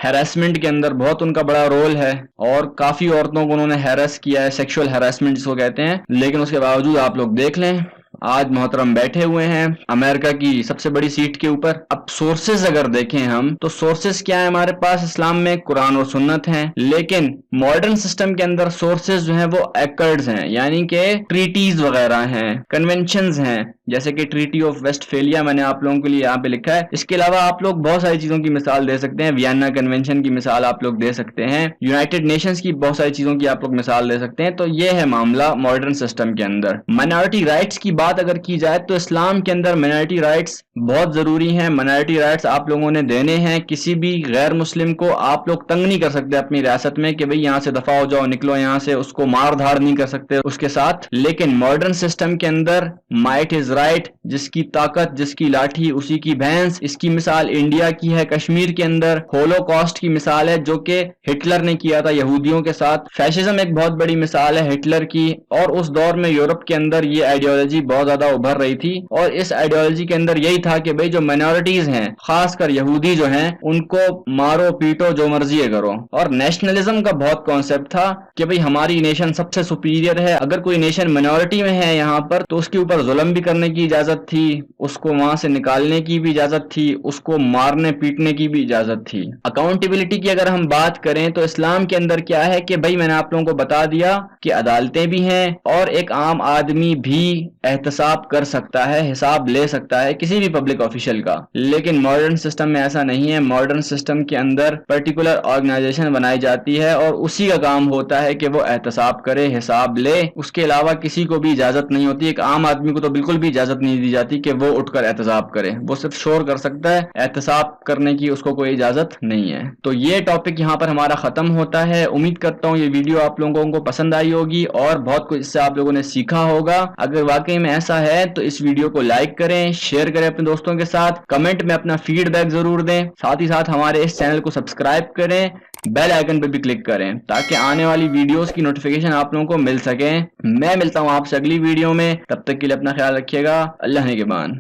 [SPEAKER 1] ہیراسمنٹ کے اندر بہت ان کا بڑا رول ہے, اور کافی عورتوں کو انہوں نے ہیراس کیا ہے, سیکشول ہیراسمنٹ جس کو کہتے ہیں. لیکن اس کے باوجود آپ لوگ دیکھ لیں آج محترم بیٹھے ہوئے ہیں امریکہ کی سب سے بڑی سیٹ کے اوپر. اب سورسز اگر دیکھیں ہم تو سورسز کیا ہے ہمارے پاس اسلام میں, قرآن اور سنت ہیں. لیکن ماڈرن سسٹم کے اندر سورسز جو ہیں وہ ایکرڈز ہیں, یعنی کہ ٹریٹیز وغیرہ ہیں, کنونشنز ہیں, جیسے کہ ٹریٹی آف ویسٹ فیلیا میں نے آپ لوگوں کے لیے یہاں پہ لکھا ہے. اس کے علاوہ آپ لوگ بہت ساری چیزوں کی مثال دے سکتے ہیں, ویانا کنونشن کی مثال آپ لوگ دے سکتے ہیں, یونائٹڈ نیشنز کی بہت ساری چیزوں کی آپ لوگ مثال دے سکتے ہیں. تو یہ ہے معاملہ ماڈرن سسٹم کے اندر. مائنارٹی رائٹس کی بات اگر کی جائے تو اسلام کے اندر مائنارٹی رائٹس بہت ضروری ہیں. مائنارٹی رائٹس آپ لوگوں نے دینے ہیں, کسی بھی غیر مسلم کو آپ لوگ تنگ نہیں کر سکتے اپنی ریاست میں کہ بھئی یہاں سے دفع ہو جاؤ, نکلو یہاں سے, اس کو مار دھار نہیں کر سکتے اس کے ساتھ. لیکن ماڈرن سسٹم کے اندر مائٹ از رائٹ, جس کی طاقت جس کی لاٹھی اسی کی بھینس. اس کی مثال انڈیا کی ہے, کشمیر کے اندر ہولو کاسٹ کی مثال ہے جو کہ ہٹلر نے کیا تھا یہودیوں کے ساتھ. فیشزم ایک بہت بڑی مثال ہے ہٹلر کی, اور اس دور میں یورپ کے اندر یہ آئیڈیالوجی بہت زیادہ ابھر رہی تھی, اور اس آئیڈیالوجی کے اندر یہی تھا کہ بھئی جو مائنورٹیز ہیں خاص کر یہودی جو ہیں ان کو مارو پیٹو جو مرضی کرو. اور نیشنلزم کا بہت کانسیپٹ تھا کہ بھئی ہماری نیشن سب سے سپیریئر ہے, اگر کوئی نیشن مائنورٹی میں ہے یہاں پر تو اس کے اوپر ظلم بھی کرنے کی اجازت تھی, اس کو وہاں سے نکالنے کی بھی اجازت تھی, اس کو مارنے پیٹنے کی بھی اجازت تھی. اکاؤنٹیبلٹی کی اگر ہم بات کریں تو اسلام کے اندر کیا ہے کہ بھئی میں نے آپ لوگوں کو بتا دیا کہ عدالتیں بھی ہیں, اور ایک عام آدمی بھی احتساب کر سکتا ہے, حساب لے سکتا ہے کسی بھی پبلک آفیشل کا. لیکن ماڈرن سسٹم میں ایسا نہیں ہے. ماڈرن سسٹم کے اندر پرٹیکولر آرگنائزیشن بنائی جاتی ہے اور اسی کا کام ہوتا ہے کہ وہ احتساب کرے, حساب لے, اس کے علاوہ کسی کو بھی اجازت نہیں ہوتی. ایک عام آدمی کو تو بالکل بھی اجازت نہیں دی جاتی کہ وہ اٹھ کر احتساب کرے, وہ صرف شور کر سکتا ہے, احتساب کرنے کی اس کو کوئی اجازت نہیں ہے. تو یہ ٹاپک یہاں پر ہمارا ختم ہوتا ہے. امید کرتا ہوں یہ ویڈیو آپ لوگوں کو پسند آئی ہوگی اور بہت کچھ اس سے آپ لوگوں نے سیکھا ہوگا. اگر واقعی میں ایسا ہے تو اس ویڈیو کو لائک کریں, شیئر کریں اپنے دوستوں کے ساتھ, کمنٹ میں اپنا فیڈ بیک ضرور دیں, ساتھ ہی ساتھ ہمارے اس چینل کو سبسکرائب کریں, بیل آئیکن پہ بھی کلک کریں تاکہ آنے والی ویڈیوز کی نوٹیفیکیشن آپ لوگوں کو مل سکیں. میں ملتا ہوں آپ سے اگلی ویڈیو میں, تب تک کے لیے اپنا خیال رکھیے گا. اللہ نگہبان.